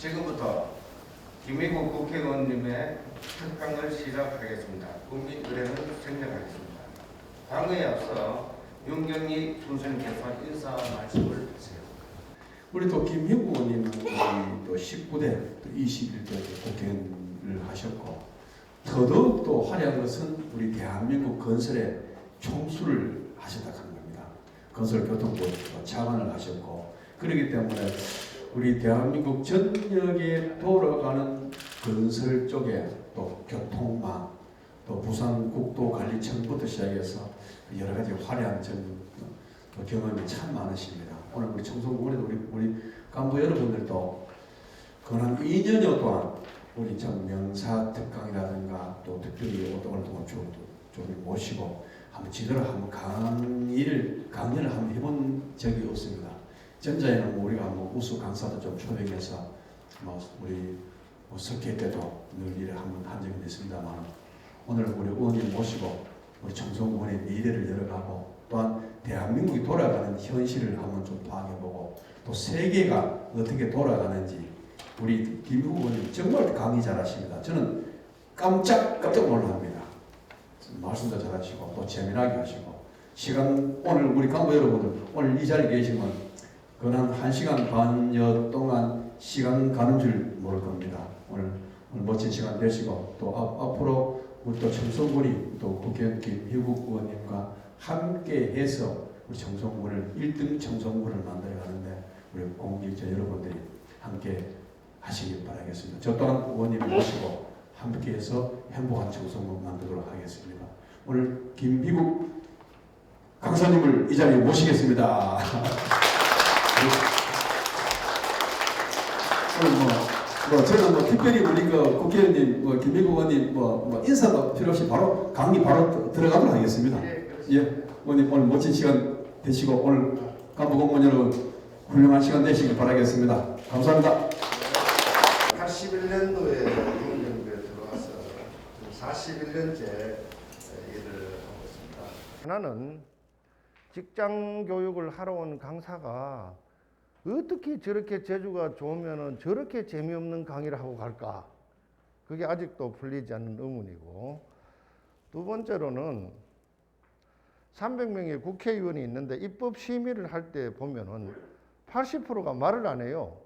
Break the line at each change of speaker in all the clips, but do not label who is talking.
지금부터 김의국 국회의원님의 특강을 시작하겠습니다. 국민 의례는 생략하겠습니다. 방에 앞서 윤경희 총수님께서 인사 말씀을 하세요.
우리 또 김희국 의원님은 또 19대, 또 21대 국회의원을 하셨고, 더더욱 또 화려한 것은 우리 대한민국 건설에 총수를 하셨다고 하는 겁니다. 건설교통부 차관을 하셨고, 그렇기 때문에 우리 대한민국 전역에 돌아가는 건설 쪽에 또 교통망, 또 부산국도관리청부터 시작해서 여러 가지 화려한 경험이 참 많으십니다. 오늘 우리 청송군에도 우리 간부 여러분들도 그한 2년여 동안 우리 참 명사 특강이라든가 또 특별히 오늘 동안 좀 모시고 한번 지도를 한번 강연을 한번 해본 적이 없습니다. 전자에는 우리가 우수 강사도 좀 초빙해서 우리 석회 때도 늘 일을 한번 한 적이 있습니다만, 오늘 우리 의원님 모시고 우리 청송군의 미래를 열어가고 또한 대한민국이 돌아가는 현실을 한번 좀 파악해보고 또 세계가 어떻게 돌아가는지 우리 김의국 의원님 정말 강의 잘하십니다. 저는 깜짝 놀랍니다. 말씀도 잘하시고 또 재미나게 하시고 시간 오늘 우리 간부 여러분들 오늘 이 자리에 계시면 그한 1시간 반여 동안 시간 가는 줄 모를 겁니다. 오늘 멋진 시간 되시고 또 앞으로 우리 또 청송군이 또 국회의원 김희국 의원님과 함께 해서 우리 청송군을 1등 청송군을 만들어가는데 우리 공직자 여러분들이 함께 하시길 바라겠습니다. 저 또한 의원님을 모시고 함께 해서 행복한 청송군 만들도록 하겠습니다. 오늘 김희국 강사님을 이 자리에 모시겠습니다. 오늘 저는 특별히 우리 국회의원님, 김의국 의원님 인사도 필요 없이 바로 강의 바로 들어가도록 하겠습니다. 예, 의원님 오늘 멋진 시간 되시고 오늘 간부 공무원 여러분 훌륭한 시간 되시길 바라겠습니다. 감사합니다.
81년도에 중정부에 들어와서 41년째 일을 하고 있습니다. 하나는 직장 교육을 하러 온 강사가 어떻게 저렇게 재주가 좋으면 저렇게 재미없는 강의를 하고 갈까? 그게 아직도 풀리지 않는 의문이고, 두 번째로는 300명의 국회의원이 있는데 입법 심의를 할 때 보면은 80%가 말을 안 해요.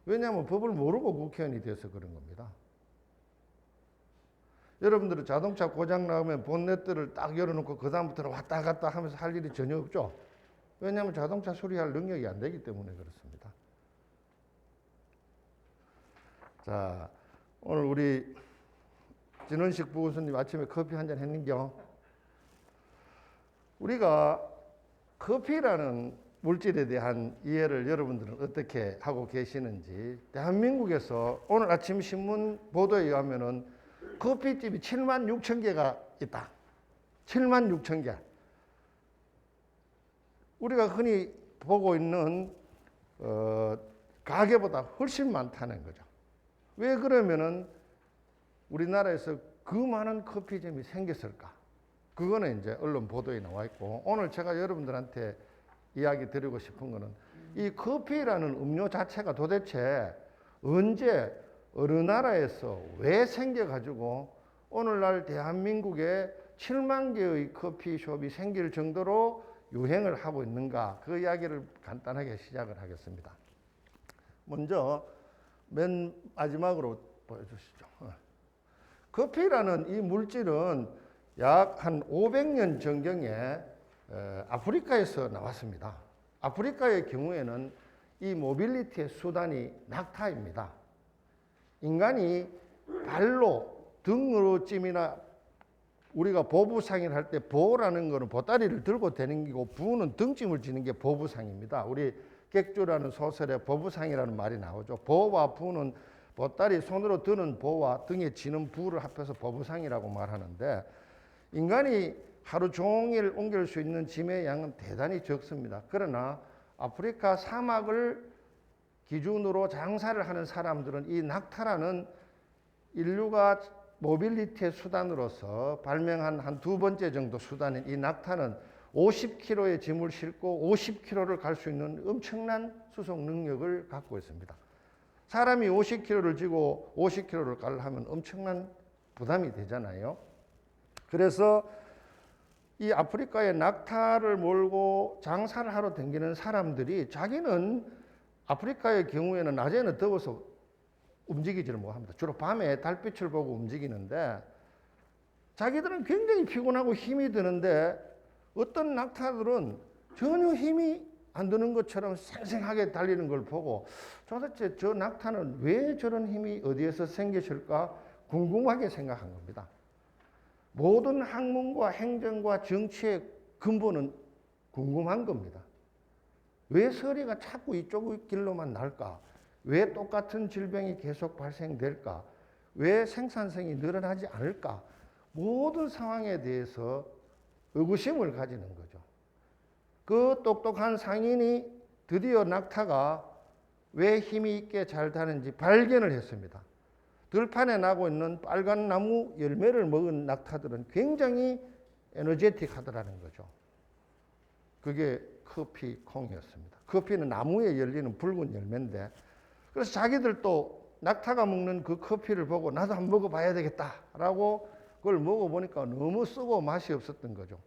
왜냐하면 법을 모르고 국회의원이 돼서 그런 겁니다. 여러분들은 자동차 고장 나면 본네트를 딱 열어놓고 그 다음부터는 왔다 갔다 하면서 할 일이 전혀 없죠. 왜냐하면 자동차 수리할 능력이 안 되기 때문에 그렇습니다. 자, 오늘 우리 진원식 부교수님 아침에 커피 한잔 했는겨? 우리가 커피라는 물질에 대한 이해를 여러분들은 어떻게 하고 계시는지, 대한민국에서 오늘 아침 신문 보도에 의하면은 커피집이 7만 6천 개가 있다. 7만 6천 개. 우리가 흔히 보고 있는 가게보다 훨씬 많다는 거죠. 왜 그러면은 우리나라에서 그 많은 커피점이 생겼을까? 그거는 이제 언론 보도에 나와 있고, 오늘 제가 여러분들한테 이야기 드리고 싶은 거는 이 커피라는 음료 자체가 도대체 언제 어느 나라에서 왜 생겨가지고 오늘날 대한민국에 7만 개의 커피숍이 생길 정도로 유행을 하고 있는가, 그 이야기를 간단하게 시작을 하겠습니다. 먼저 맨 마지막으로 보여주시죠. 커피라는 이 물질은 약 한 500년 전경에 아프리카에서 나왔습니다. 아프리카의 경우에는 이 모빌리티의 수단이 낙타입니다. 인간이 발로 등으로 찜이나 우리가 보부상을 할 때 보라는 거는 보따리를 들고 다니고 부는 등짐을 지는 게 보부상입니다. 우리 객주라는 소설에 보부상이라는 말이 나오죠. 보와 부는 보따리 손으로 드는 보와 등에 지는 부를 합해서 보부상이라고 말하는데, 인간이 하루 종일 옮길 수 있는 짐의 양은 대단히 적습니다. 그러나 아프리카 사막을 기준으로 장사를 하는 사람들은 이 낙타라는 인류가 모빌리티의 수단으로서 발명한 한 두 번째 정도 수단인 이 낙타는 50kg의 짐을 싣고 50km를 갈 수 있는 엄청난 수송 능력을 갖고 있습니다. 사람이 50kg를 쥐고 50kg를 깔려 하면 엄청난 부담이 되잖아요. 그래서 이 아프리카의 낙타를 몰고 장사를 하러 다니는 사람들이 자기는 아프리카의 경우에는 낮에는 더워서 움직이지를 못합니다. 주로 밤에 달빛을 보고 움직이는데 자기들은 굉장히 피곤하고 힘이 드는데 어떤 낙타들은 전혀 힘이 안 드는 것처럼 생생하게 달리는 걸 보고 도대체 저 낙타는 왜 저런 힘이 어디에서 생겼을까 궁금하게 생각한 겁니다. 모든 학문과 행정과 정치의 근본은 궁금한 겁니다. 왜 서리가 자꾸 이쪽 길로만 날까? 왜 똑같은 질병이 계속 발생될까? 왜 생산성이 늘어나지 않을까? 모든 상황에 대해서 의구심을 가지는 거죠. 그 똑똑한 상인이 드디어 낙타가 왜 힘이 있게 잘 타는지 발견을 했습니다. 들판에 나고 있는 빨간 나무 열매를 먹은 낙타들은 굉장히 에너제틱하더라는 거죠. 그게 커피 콩이었습니다. 커피는 나무에 열리는 붉은 열매인데 그래서 자기들도 낙타가 먹는 그 커피를 보고 나도 한번 먹어봐야 되겠다라고 그걸 먹어보니까 너무 쓰고 맛이 없었던 거죠.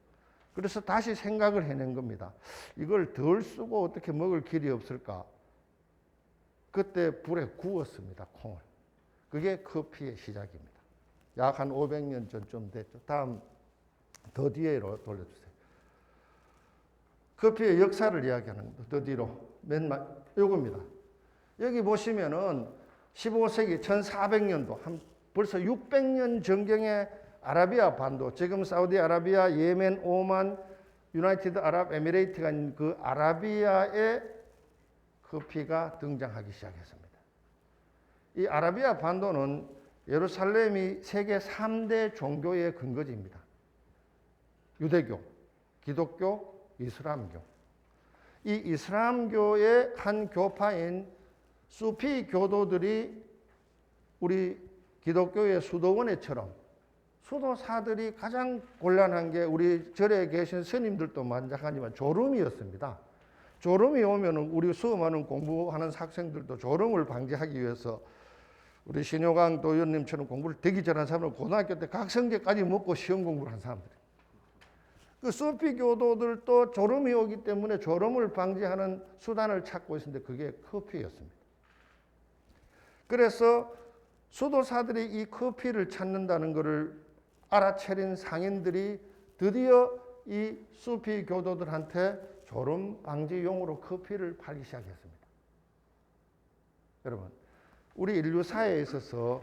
그래서 다시 생각을 해낸 겁니다. 이걸 덜 쓰고 어떻게 먹을 길이 없을까? 그때 불에 구웠습니다. 콩을. 그게 커피의 시작입니다. 약 한 500년 전쯤 됐죠. 다음 더 뒤로 돌려주세요. 커피의 역사를 이야기하는 겁니다. 더 뒤로. 요겁니다. 여기 보시면은 15세기 1400년도 벌써 600년 전경의 아라비아 반도, 지금 사우디아라비아, 예멘, 오만, 유나이티드 아랍 에미레이트가 있는 그 아라비아의 커피가 등장하기 시작했습니다. 이 아라비아 반도는 예루살렘이 세계 3대 종교의 근거지입니다. 유대교, 기독교, 이슬람교. 이 이슬람교의 한 교파인 수피 교도들이 우리 기독교의 수도원회처럼 수도사들이 가장 곤란한 게 우리 절에 계신 스님들도 마찬가지지만 졸음이었습니다. 졸음이 오면 우리 수업하는 공부하는 학생들도 졸음을 방지하기 위해서 우리 신효강 도의원님처럼 공부를 되기 잘한 사람은 고등학교 때 각성제까지 먹고 시험 공부를 한 사람들이에요. 그 수피 교도들도 졸음이 오기 때문에 졸음을 방지하는 수단을 찾고 있었는데 그게 커피였습니다. 그래서 수도사들이 이 커피를 찾는다는 것을 알아차린 상인들이 드디어 이 수피 교도들한테 졸음 방지용으로 커피를 팔기 시작했습니다. 여러분, 우리 인류사에 있어서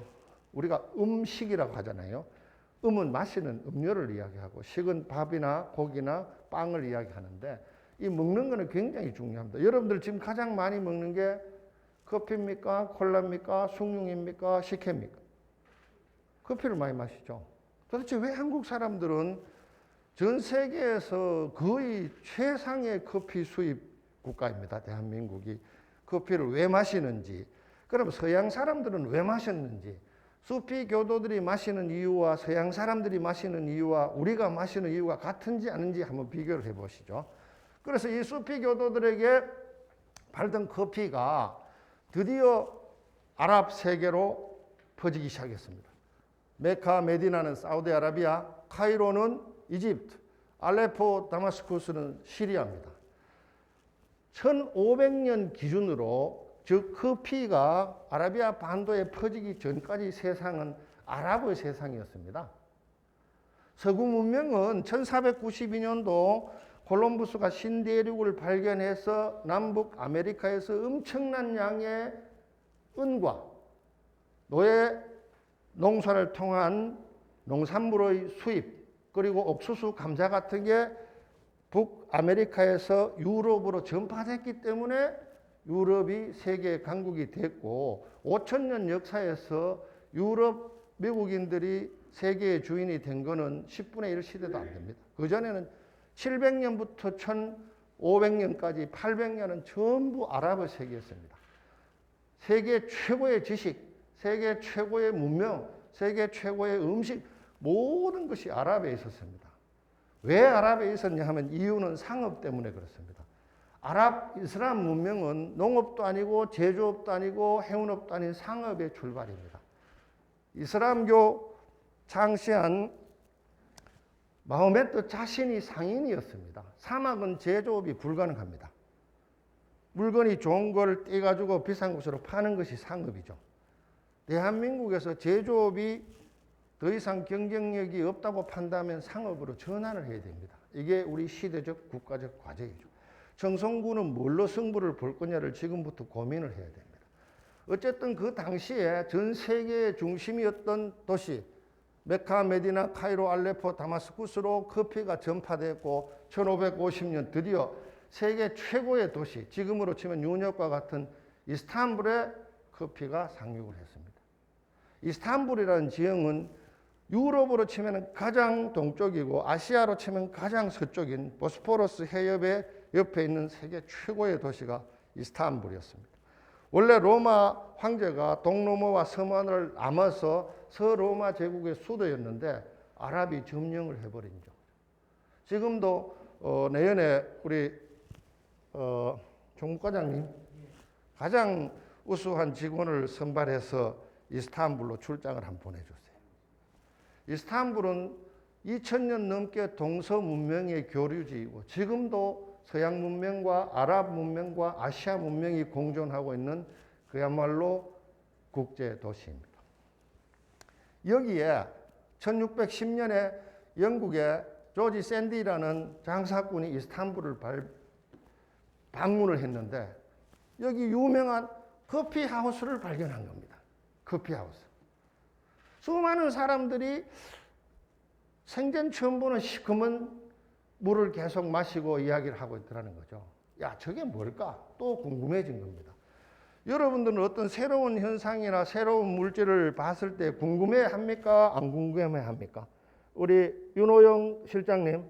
우리가 음식이라고 하잖아요. 음은 마시는 음료를 이야기하고 식은 밥이나 고기나 빵을 이야기하는데 이 먹는 거는 굉장히 중요합니다. 여러분들 지금 가장 많이 먹는 게 커피입니까? 콜라입니까? 숭늉입니까? 식혜입니까? 커피를 많이 마시죠. 도대체 왜 한국 사람들은 전 세계에서 거의 최상의 커피 수입 국가입니다. 대한민국이. 커피를 왜 마시는지, 그럼 서양 사람들은 왜 마셨는지, 수피 교도들이 마시는 이유와 서양 사람들이 마시는 이유와 우리가 마시는 이유가 같은지 아닌지 한번 비교를 해보시죠. 그래서 이 수피 교도들에게 팔던 커피가 드디어 아랍 세계로 퍼지기 시작했습니다. 메카, 메디나는 사우디아라비아, 카이로는 이집트, 알레포, 다마스쿠스는 시리아입니다. 1500년 기준으로 즉 커피가 아라비아 반도에 퍼지기 전까지 세상은 아랍의 세상이었습니다. 서구 문명은 1492년도 콜럼부스가 신대륙을 발견해서 남북 아메리카에서 엄청난 양의 은과 노예 농사를 통한 농산물의 수입, 그리고 옥수수, 감자 같은 게 북아메리카에서 유럽으로 전파됐기 때문에 유럽이 세계 강국이 됐고 5000년 역사에서 유럽 미국인들이 세계의 주인이 된 거는 10분의 1 시대도 안 됩니다. 그전에는 700년부터 1500년까지 800년은 전부 아랍의 세계였습니다. 세계 최고의 지식, 세계 최고의 문명, 세계 최고의 음식, 모든 것이 아랍에 있었습니다. 왜 아랍에 있었냐 하면 이유는 상업 때문에 그렇습니다. 아랍 이슬람 문명은 농업도 아니고 제조업도 아니고 해운업도 아닌 상업의 출발입니다. 이슬람교 창시한 마호메트 자신이 상인이었습니다. 사막은 제조업이 불가능합니다. 물건이 좋은 걸 떼가지고 비싼 곳으로 파는 것이 상업이죠. 대한민국에서 제조업이 더 이상 경쟁력이 없다고 판단하면 상업으로 전환을 해야 됩니다. 이게 우리 시대적 국가적 과제이죠. 청송군은 뭘로 승부를 볼 거냐를 지금부터 고민을 해야 됩니다. 어쨌든 그 당시에 전 세계의 중심이었던 도시 메카, 메디나, 카이로, 알레포, 다마스쿠스로 커피가 전파됐고 1550년 드디어 세계 최고의 도시, 지금으로 치면 뉴욕과 같은 이스탄불에 커피가 상륙을 했습니다. 이스탄불이라는 지형은 유럽으로 치면 가장 동쪽이고 아시아로 치면 가장 서쪽인 보스포러스 해협의 옆에 있는 세계 최고의 도시가 이스탄불이었습니다. 원래 로마 황제가 동로마와 서만을 나눠서 서로마 제국의 수도였는데 아랍이 점령을 해버린 죠. 지금도 내년에 우리 총무과장님 가장 우수한 직원을 선발해서 이스탄불로 출장을 한번 보내주세요. 이스탄불은 2000년 넘게 동서 문명의 교류지이고 지금도 서양 문명과 아랍 문명과 아시아 문명이 공존하고 있는 그야말로 국제 도시입니다. 여기에 1610년에 영국의 조지 샌디라는 장사꾼이 이스탄불을 방문을 했는데 여기 유명한 커피하우스를 발견한 겁니다. 커피하우스. 수많은 사람들이 생전 처음 보는 시커먼 물을 계속 마시고 이야기를 하고 있더라는 거죠. 야, 저게 뭘까? 또 궁금해진 겁니다. 여러분들은 어떤 새로운 현상이나 새로운 물질을 봤을 때 궁금해 합니까? 안 궁금해 합니까? 우리 윤호영 실장님,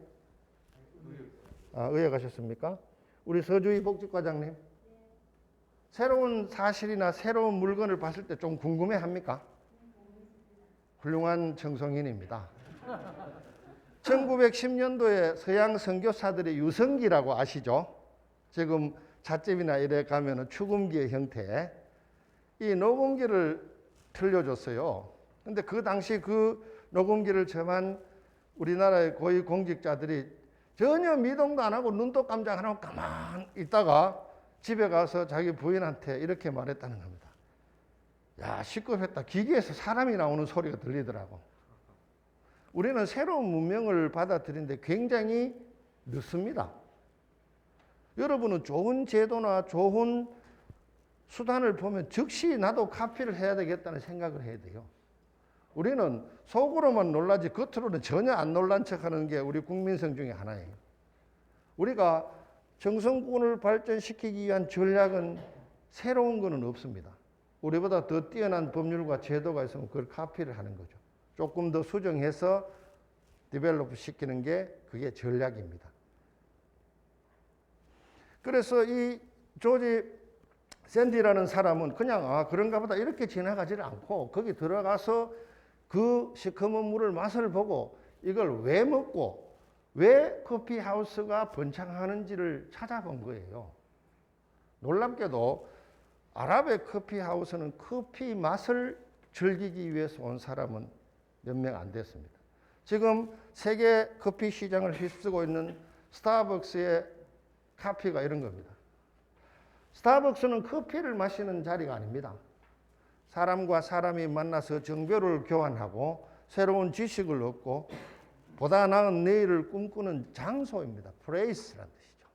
의회 가셨습니까? 우리 서주희 복지과장님, 새로운 사실이나 새로운 물건을 봤을 때 좀 궁금해 합니까? 훌륭한 청성인입니다. 1910년도에 서양 선교사들의 유성기라고 아시죠? 지금 잣집이나 이래 가면은 축음기의 형태. 이 녹음기를 틀려줬어요. 근데 그 당시 그 녹음기를 접한 우리나라의 고위 공직자들이 전혀 미동도 안 하고 눈도 깜짝 안 하고 가만 있다가 집에 가서 자기 부인한테 이렇게 말했다는 겁니다. 야, 시급했다. 기계에서 사람이 나오는 소리가 들리더라고. 우리는 새로운 문명을 받아들이는데 굉장히 늦습니다. 여러분은 좋은 제도나 좋은 수단을 보면 즉시 나도 카피를 해야 되겠다는 생각을 해야 돼요. 우리는 속으로만 놀라지 겉으로는 전혀 안 놀란 척하는 게 우리 국민성 중에 하나예요. 우리가 정성군을 발전시키기 위한 전략은 새로운 거는 없습니다. 우리보다 더 뛰어난 법률과 제도가 있으면 그걸 카피를 하는 거죠. 조금 더 수정해서 디벨롭 시키는 게 그게 전략입니다. 그래서 이 조지 샌디라는 사람은 그냥 그런가 보다 이렇게 지나가지를 않고 거기 들어가서 그 시커먼 물을 맛을 보고 이걸 왜 먹고 왜 커피하우스가 번창하는지를 찾아본 거예요. 놀랍게도 아랍의 커피하우스는 커피 맛을 즐기기 위해서 온 사람은 몇 명 안 됐습니다. 지금 세계 커피 시장을 휩쓰고 있는 스타벅스의 커피가 이런 겁니다. 스타벅스는 커피를 마시는 자리가 아닙니다. 사람과 사람이 만나서 정보를 교환하고 새로운 지식을 얻고 보다 나은 내일을 꿈꾸는 장소입니다. 플레이스라는 뜻이죠.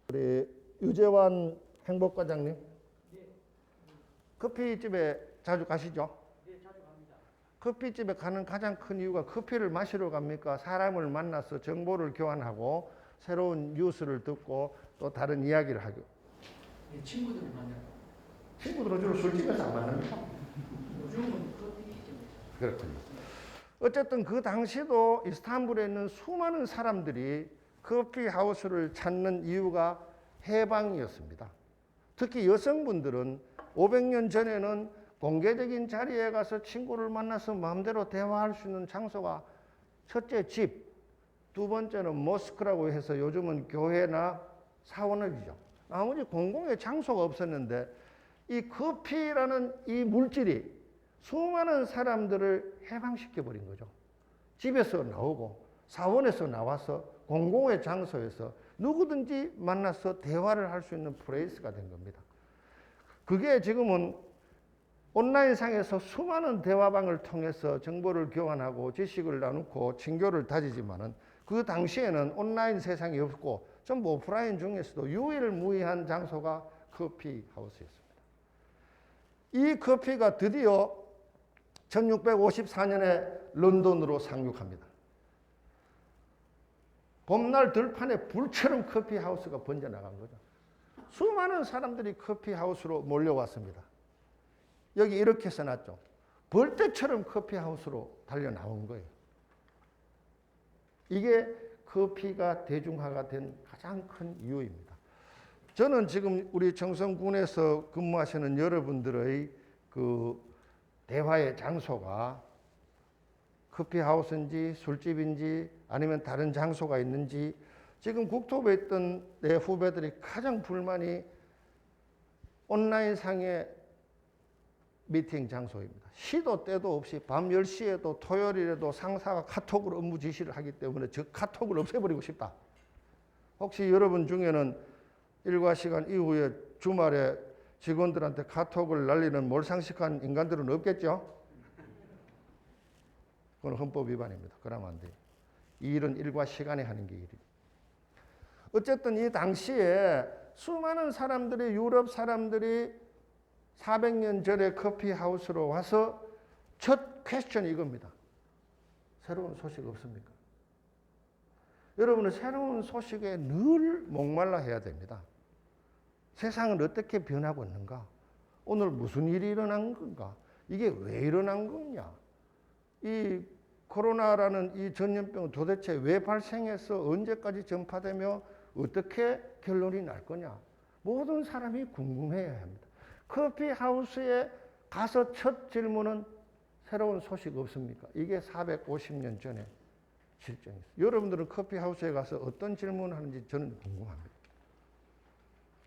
우리 유재환 행복과장님, 커피집에 자주 가시죠?
네, 자주 갑니다.
커피집에 가는 가장 큰 이유가 커피를 마시러 갑니까? 사람을 만나서 정보를 교환하고 새로운 뉴스를 듣고 또 다른 이야기를 하고.
네, 친구들을 만나요.
친구들은 주로 술집에서 안 만납니까?
요즘은 커피집에서.
그렇군요. 어쨌든 그 당시도 이스탄불에 있는 수많은 사람들이 커피하우스를 찾는 이유가 해방이었습니다. 특히 여성분들은 500년 전에는 공개적인 자리에 가서 친구를 만나서 마음대로 대화할 수 있는 장소가 첫째 집, 두 번째는 모스크라고 해서 요즘은 교회나 사원을이죠. 나머지 공공의 장소가 없었는데 이 커피라는 이 물질이 수많은 사람들을 해방시켜 버린 거죠. 집에서 나오고 사원에서 나와서 공공의 장소에서 누구든지 만나서 대화를 할 수 있는 플레이스가 된 겁니다. 그게 지금은 온라인상에서 수많은 대화방을 통해서 정보를 교환하고 지식을 나누고 친교를 다지지만은 그 당시에는 온라인 세상이 없고 전부 오프라인 중에서도 유일무이한 장소가 커피하우스였습니다. 이 커피가 드디어 1654년에 런던으로 상륙합니다. 봄날 들판에 불처럼 커피하우스가 번져나간 거죠. 수많은 사람들이 커피하우스로 몰려왔습니다. 여기 이렇게 써놨죠. 벌떼처럼 커피하우스로 달려나온 거예요. 이게 커피가 대중화가 된 가장 큰 이유입니다. 저는 지금 우리 청성군에서 근무하시는 여러분들의 그 대화의 장소가 커피하우스인지 술집인지 아니면 다른 장소가 있는지 지금 국토부에 있던 내 후배들이 가장 불만이 온라인상의 미팅 장소입니다. 시도 때도 없이 밤 10시에도 토요일에도 상사가 카톡으로 업무 지시를 하기 때문에 저 카톡을 없애버리고 싶다. 혹시 여러분 중에는 일과 시간 이후에 주말에 직원들한테 카톡을 날리는 몰상식한 인간들은 없겠죠? 그건 헌법 위반입니다. 그러면 안 돼요. 이 일은 일과 시간에 하는 게 일이에요. 어쨌든 이 당시에 수많은 사람들이 유럽 사람들이 400년 전에 커피하우스로 와서 첫 퀘스천이 이겁니다. 새로운 소식 없습니까? 여러분은 새로운 소식에 늘 목말라 해야 됩니다. 세상은 어떻게 변하고 있는가? 오늘 무슨 일이 일어난 건가? 이게 왜 일어난 거냐? 이 코로나라는 이 전염병은 도대체 왜 발생해서 언제까지 전파되며 어떻게 결론이 날 거냐? 모든 사람이 궁금해야 합니다. 커피하우스에 가서 첫 질문은 새로운 소식 없습니까? 이게 450년 전에 실정이었어요. 여러분들은 커피하우스에 가서 어떤 질문을 하는지 저는 궁금합니다.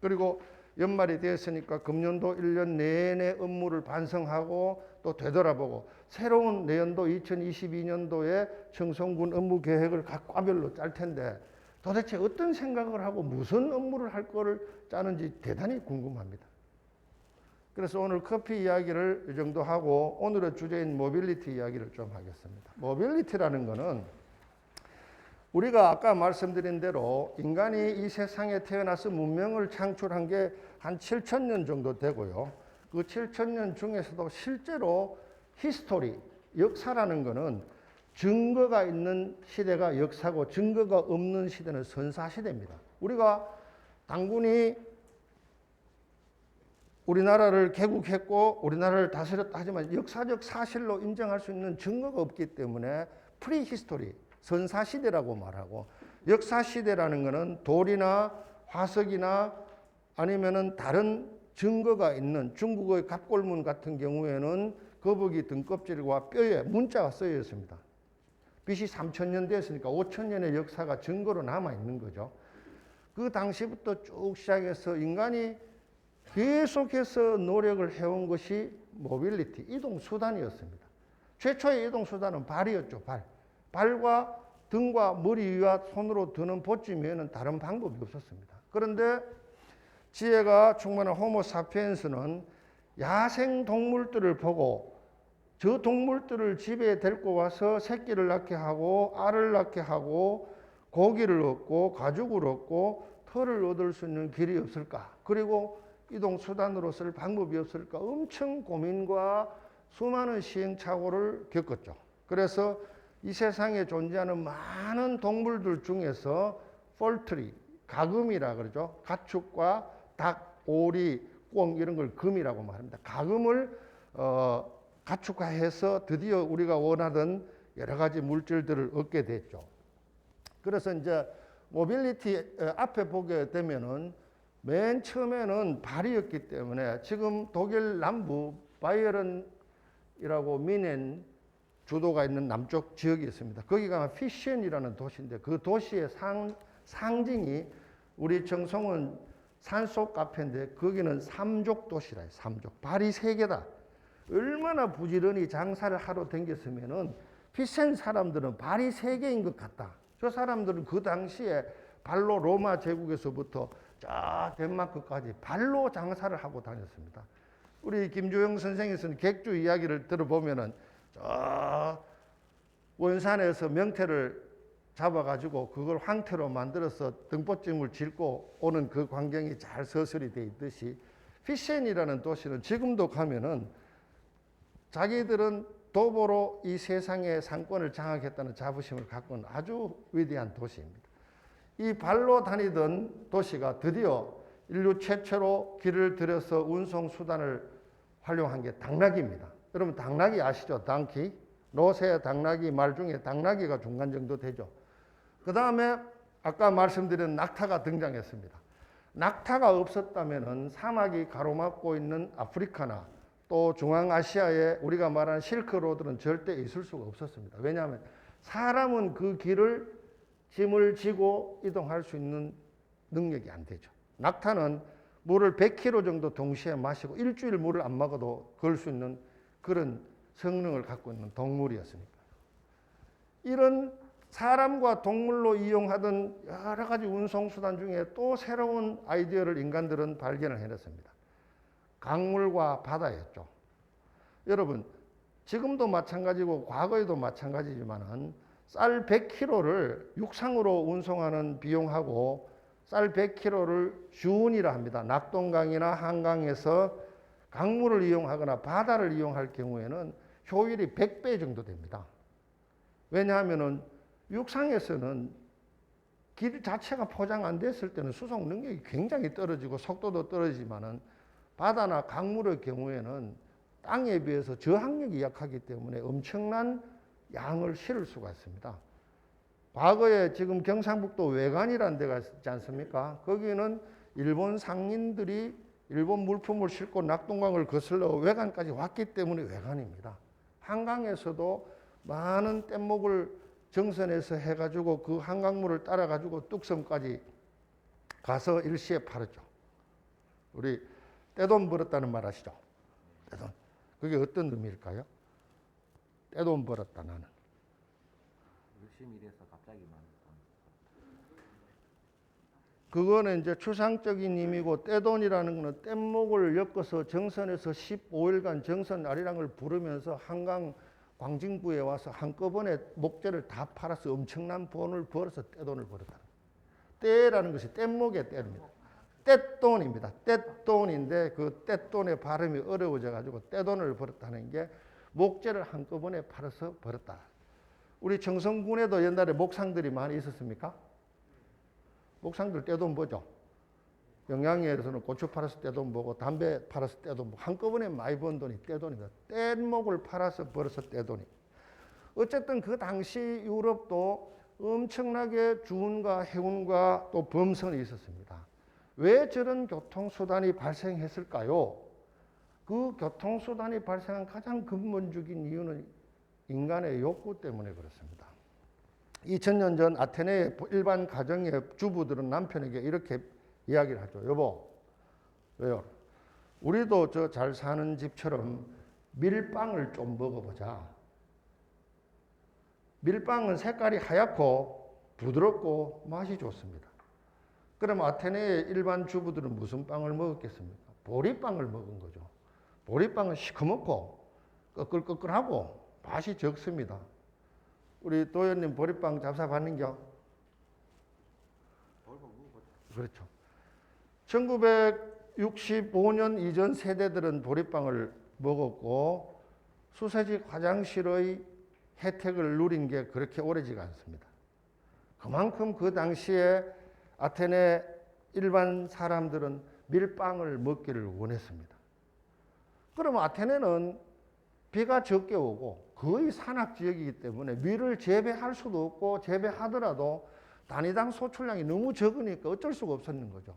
그리고 연말이 되었으니까 금년도 1년 내내 업무를 반성하고 또 되돌아보고 새로운 내년도 2022년도에 청송군 업무 계획을 각 과별로 짤 텐데 도대체 어떤 생각을 하고 무슨 업무를 할 거를 짜는지 대단히 궁금합니다. 그래서 오늘 커피 이야기를 이 정도 하고 오늘의 주제인 모빌리티 이야기를 좀 하겠습니다. 모빌리티라는 거는 우리가 아까 말씀드린 대로 인간이 이 세상에 태어나서 문명을 창출한 게 한 7,000년 정도 되고요. 그 7,000년 중에서도 실제로 히스토리, 역사라는 거는 증거가 있는 시대가 역사고 증거가 없는 시대는 선사시대입니다. 우리가 당군이 우리나라를 개국했고 우리나라를 다스렸다 하지만 역사적 사실로 인정할 수 있는 증거가 없기 때문에 프리히스토리, 선사시대라고 말하고 역사시대라는 것은 돌이나 화석이나 아니면은 다른 증거가 있는 중국의 갑골문 같은 경우에는 거북이 등껍질과 뼈에 문자가 쓰여 있습니다. BC 3,000년 됐으니까 5,000년의 역사가 증거로 남아있는 거죠. 그 당시부터 쭉 시작해서 인간이 계속해서 노력을 해온 것이 모빌리티, 이동수단이었습니다. 최초의 이동수단은 발이었죠, 발. 발과 등과 머리 위와 손으로 드는 보침 외에는 다른 방법이 없었습니다. 그런데 지혜가 충만한 호모 사피엔스는 야생 동물들을 보고 저 동물들을 집에 데리고 와서 새끼를 낳게 하고 알을 낳게 하고 고기를 얻고 가죽을 얻고 털을 얻을 수 있는 길이 없을까? 그리고 이동수단으로 쓸 방법이 없을까? 엄청 고민과 수많은 시행착오를 겪었죠. 그래서 이 세상에 존재하는 많은 동물들 중에서 폴트리, 가금이라 그러죠. 가축과 닭, 오리, 꿩 이런 걸 금이라고 말합니다. 가금을 가축화해서 드디어 우리가 원하던 여러 가지 물질들을 얻게 됐죠. 그래서 이제 모빌리티 앞에 보게 되면은 맨 처음에는 발이었기 때문에 지금 독일 남부 바이에른이라고 미넨 주도가 있는 남쪽 지역이 있습니다. 거기가 피시엔이라는 도시인데 그 도시의 상징이 우리 정성원 산속 카페인데 거기는 삼족 도시라 해요. 삼족. 발이 3개다. 얼마나 부지런히 장사를 하러 댕겼으면은 피센 사람들은 발이 3개인 것 같다. 저 사람들은 그 당시에 발로 로마 제국에서부터 저 덴마크까지 발로 장사를 하고 다녔습니다. 우리 김조영 선생님께서는 객주 이야기를 들어보면은 저 원산에서 명태를 잡아가지고 그걸 황태로 만들어서 등보증을 짓고 오는 그 광경이 잘 서술이 돼 있듯이 피센이라는 도시는 지금도 가면은 자기들은 도보로 이 세상의 상권을 장악했다는 자부심을 갖고 있는 아주 위대한 도시입니다. 이 발로 다니던 도시가 드디어 인류 최초로 길을 들여서 운송 수단을 활용한 게 당나귀입니다. 여러분 당나귀 아시죠? 당키. 노새 당나귀 말 중에 당나귀가 중간 정도 되죠. 그 다음에 아까 말씀드린 낙타가 등장했습니다. 낙타가 없었다면 사막이 가로막고 있는 아프리카나 또 중앙아시아에 우리가 말하는 실크로드는 절대 있을 수가 없었습니다. 왜냐하면 사람은 그 길을 짐을 지고 이동할 수 있는 능력이 안 되죠. 낙타는 물을 100kg 정도 동시에 마시고 일주일 물을 안 먹어도 걸 수 있는 그런 성능을 갖고 있는 동물이었으니까. 이런 사람과 동물로 이용하던 여러 가지 운송수단 중에 또 새로운 아이디어를 인간들은 발견을 해냈습니다. 강물과 바다였죠. 여러분, 지금도 마찬가지고 과거에도 마찬가지지만은 쌀 100kg를 육상으로 운송하는 비용하고 쌀 100kg를 주운이라 합니다. 낙동강이나 한강에서 강물을 이용하거나 바다를 이용할 경우에는 효율이 100배 정도 됩니다. 왜냐하면은 육상에서는 길 자체가 포장 안 됐을 때는 수송 능력이 굉장히 떨어지고 속도도 떨어지지만은 바다나 강물의 경우에는 땅에 비해서 저항력이 약하기 때문에 엄청난 양을 실을 수가 있습니다. 과거에 지금 경상북도 외관이라는 데가 있지 않습니까? 거기는 일본 상인들이 일본 물품을 싣고 낙동강을 거슬러 외관까지 왔기 때문에 외관입니다. 한강에서도 많은 뗏목을 정선해서 해가지고 그 한강물을 따라가지고 뚝섬까지 가서 일시에 팔았죠. 우리 떼돈 벌었다는 말 아시죠? 떼돈. 그게 어떤 의미일까요? 떼돈 벌었다 나는.
열심히 일해서 갑자기 많이.
그거는 이제 추상적인 의미고 떼돈이라는 거는 뗏목을 엮어서 정선에서 15일간 정선 아리랑을 부르면서 한강 광진구에 와서 한꺼번에 목재를 다 팔아서 엄청난 돈을 벌어서 떼돈을 벌었다. 떼라는 것이 뗏목의 떼입니다. 떼돈입니다. 떼돈인데 그 떼돈의 발음이 어려워져 가지고 떼돈을 벌었다는 게 목재를 한꺼번에 팔아서 벌었다. 우리 청성군에도 옛날에 목상들이 많이 있었습니까? 목상들 떼돈 버죠. 영양에서는 고추 팔아서 떼돈 버고 담배 팔아서 떼돈 버고 한꺼번에 많이 번 돈이 떼돈입니다. 뗏목을 팔아서 벌어서 떼돈이. 어쨌든 그 당시 유럽도 엄청나게 주운과 해운과 또 범선이 있었습니다. 왜 저런 교통수단이 발생했을까요? 그 교통수단이 발생한 가장 근본적인 이유는 인간의 욕구 때문에 그렇습니다. 2000년 전 아테네의 일반 가정의 주부들은 남편에게 이렇게 이야기를 하죠. 여보, 왜요? 우리도 저 잘 사는 집처럼 밀빵을 좀 먹어보자. 밀빵은 색깔이 하얗고 부드럽고 맛이 좋습니다. 그럼 아테네의 일반 주부들은 무슨 빵을 먹었겠습니까? 보리빵을 먹은 거죠. 보리빵은 시커멓고 꺼끌꺼끌하고 맛이 적습니다. 우리 도현님 보리빵 잡숴봤는겨? 그렇죠. 1965년 이전 세대들은 보리빵을 먹었고 수세식 화장실의 혜택을 누린 게 그렇게 오래지가 않습니다. 그만큼 그 당시에 아테네 일반 사람들은 밀빵을 먹기를 원했습니다. 그러면 아테네는 비가 적게 오고 거의 산악지역이기 때문에 밀을 재배할 수도 없고 재배하더라도 단위당 소출량이 너무 적으니까 어쩔 수가 없었는 거죠.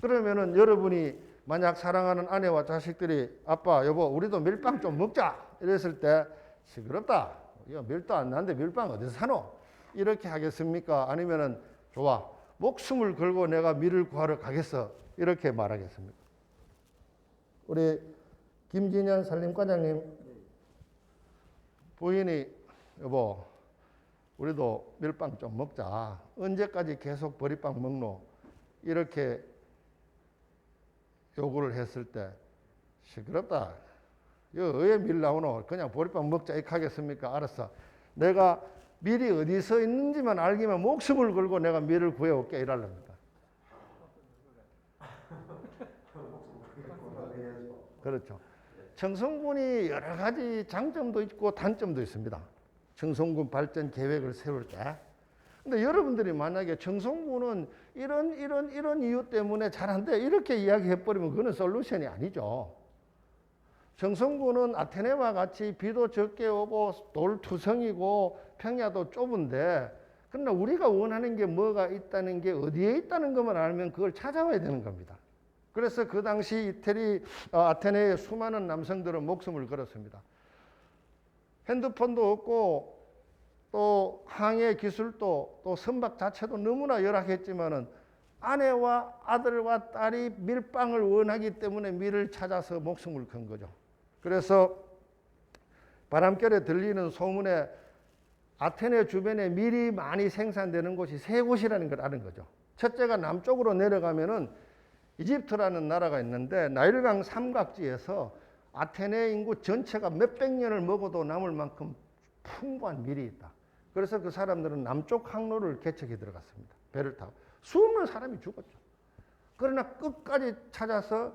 그러면은 여러분이 만약 사랑하는 아내와 자식들이 아빠, 여보, 우리도 밀빵 좀 먹자 이랬을 때 시끄럽다. 이거 밀도 안 나는데 밀빵 어디서 사노? 이렇게 하겠습니까? 아니면은 좋아. 목숨을 걸고 내가 밀을 구하러 가겠어. 이렇게 말하겠습니다. 우리 김진현 산림과장님 부인이 여보 우리도 밀빵 좀 먹자. 언제까지 계속 보리빵 먹노? 이렇게 요구를 했을 때 시끄럽다. 왜 밀 나오노? 그냥 보리빵 먹자 이렇게 하겠습니까? 알았어. 내가 밀이 어디서 있는지만 알기만 목숨을 걸고 내가 밀을 구해올게 이러랍니다. 그렇죠. 청송군이 여러 가지 장점도 있고 단점도 있습니다. 청송군 발전 계획을 세울 때. 근데 여러분들이 만약에 청송군은 이런 이유 때문에 잘한대 이렇게 이야기해버리면 그거는 솔루션이 아니죠. 청송군은 아테네와 같이 비도 적게 오고 돌투성이고 평야도 좁은데 그러나 우리가 원하는 게 뭐가 있다는 게 어디에 있다는 것만 알면 그걸 찾아와야 되는 겁니다. 그래서 그 당시 아테네의 수많은 남성들은 목숨을 걸었습니다. 핸드폰도 없고 또 항해 기술도 또 선박 자체도 너무나 열악했지만은 아내와 아들과 딸이 밀빵을 원하기 때문에 밀을 찾아서 목숨을 건 거죠. 그래서 바람결에 들리는 소문에 아테네 주변에 밀이 많이 생산되는 곳이 세 곳이라는 걸 아는 거죠. 첫째가 남쪽으로 내려가면은 이집트라는 나라가 있는데 나일강 삼각지에서 아테네 인구 전체가 몇백 년을 먹어도 남을 만큼 풍부한 밀이 있다. 그래서 그 사람들은 남쪽 항로를 개척해 들어갔습니다. 배를 타고. 수없는 사람이 죽었죠. 그러나 끝까지 찾아서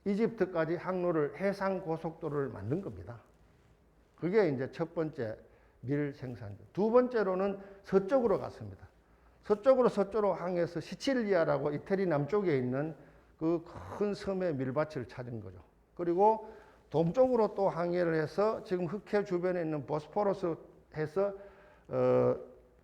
이집트까지 항로를 해상 고속도로를 만든 겁니다. 그게 이제 첫 번째 밀 생산죠. 두 번째로는 서쪽으로 갔습니다. 서쪽으로 항해해서 시칠리아라고 이태리 남쪽에 있는 그 큰 섬의 밀밭을 찾은 거죠. 그리고 동쪽으로 또 항해를 해서 지금 흑해 주변에 있는 보스포러스 해서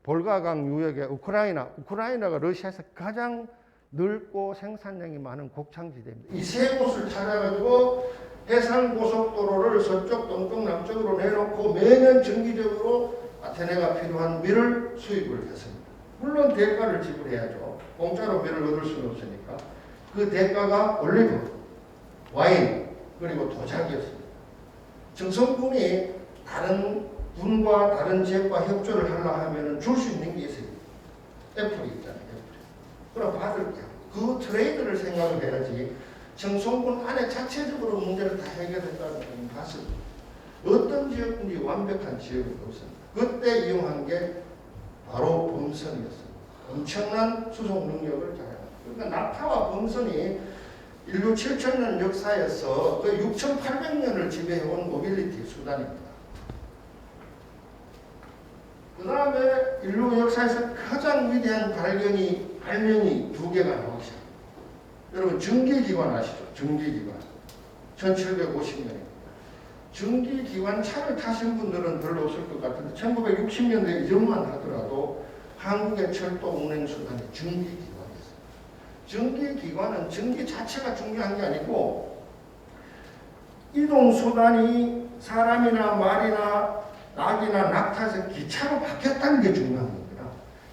볼가강 유역의 우크라이나가 러시아에서 가장 넓고 생산량이 많은 곡창지대입니다. 이 세 곳을 찾아가지고 해상고속도로를 서쪽, 동쪽, 남쪽으로 내놓고 매년 정기적으로 아테네가 필요한 밀을 수입을 했습니다. 물론 대가를 지불해야죠. 공짜로 밀을 얻을 수는 없으니까. 그 대가가 올리브, 와인, 그리고 도자기였습니다. 청송군이 다른 군과 다른 지역과 협조를 하려 하면 줄 수 있는 게 있어요. 애플이 있잖아요. 그럼 받을게요. 그 트레이드를 생각을 해야지 청송군 안에 자체적으로 문제를 다 해결했다는 건 봤습니다. 어떤 지역든지 완벽한 지역은 없습니다. 그때 이용한 게 바로 범선이었습니다. 엄청난 수송 능력을 자랑합니다. 그러니까 낙타와 범선이 인류 7,000년 역사에서 그 6,800년을 지배해온 모빌리티 수단입니다. 그 다음에 인류 역사에서 가장 위대한 발명이 두 개가 나오기 시작합니다. 여러분 증기기관 아시죠? 증기기관. 1750년에. 증기기관 차를 타신 분들은 별로 없을 것 같은데 1960년대 이전만 하더라도 한국의 철도 운행수단이 증기기관이었어요. 증기기관은 증기 자체가 중요한 게 아니고 이동수단이 사람이나 말이나 낙이나 낙타에서 기차로 바뀌었다는 게 중요한 겁니다.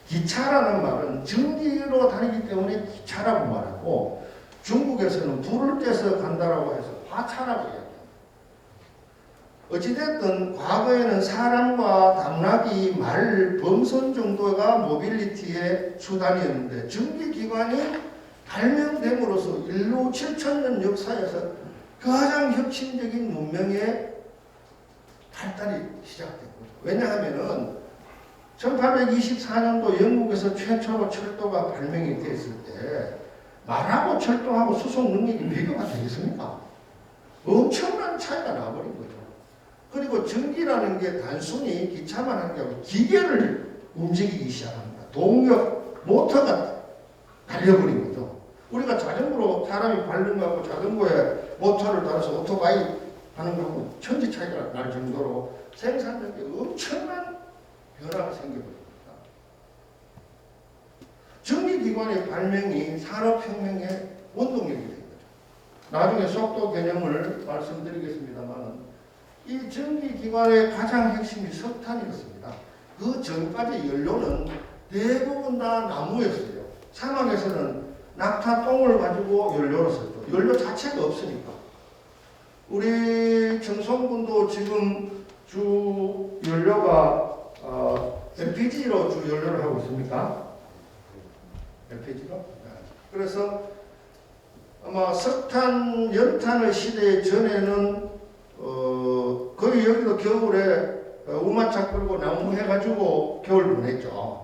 기차라는 말은 전기로 다니기 때문에 기차라고 말하고 중국에서는 불을 떼서 간다라고 해서 화차라고 이야기합니다. 어찌됐든 과거에는 사람과 당나귀, 말, 범선 정도가 모빌리티의 수단이었는데 전기기관이 발명됨으로써 인류 7,000년 역사에서 가장 혁신적인 문명의 발달이 시작됐고 왜냐하면은 1824년도 영국에서 최초로 철도가 발명이 됐을 때 말하고 철도하고 수송 능력이 비교가 되겠습니까? 엄청난 차이가 나버린 거죠. 그리고 전기라는 게 단순히 기차만 하는 게 아니고 기계를 움직이기 시작합니다. 동력, 모터가 달려버린 거죠. 우리가 자전거로 사람이 밟는 거하고 자전거에 모터를 달아서 오토바이 하는 거하고 천지 차이가 날 정도로 생산력에 엄청난 변화가 생겨버립니다. 전기기관의 발명이 산업혁명의 원동력이 된 거죠. 나중에 속도 개념을 말씀드리겠습니다만 이 전기기관의 가장 핵심이 석탄이었습니다. 그 전까지 연료는 대부분 다 나무였어요. 사막에서는 낙타 똥을 가지고 연료를 썼죠. 연료 자체가 없으니까. 우리 청송군도 지금 주 연료가 LPG로 주 연료를 하고 있습니까? LPG로? 그래서 아마 석탄, 연탄의 시대 전에는 거의 여기도 겨울에 우마차 끌고 나무 해가지고 겨울 보냈죠.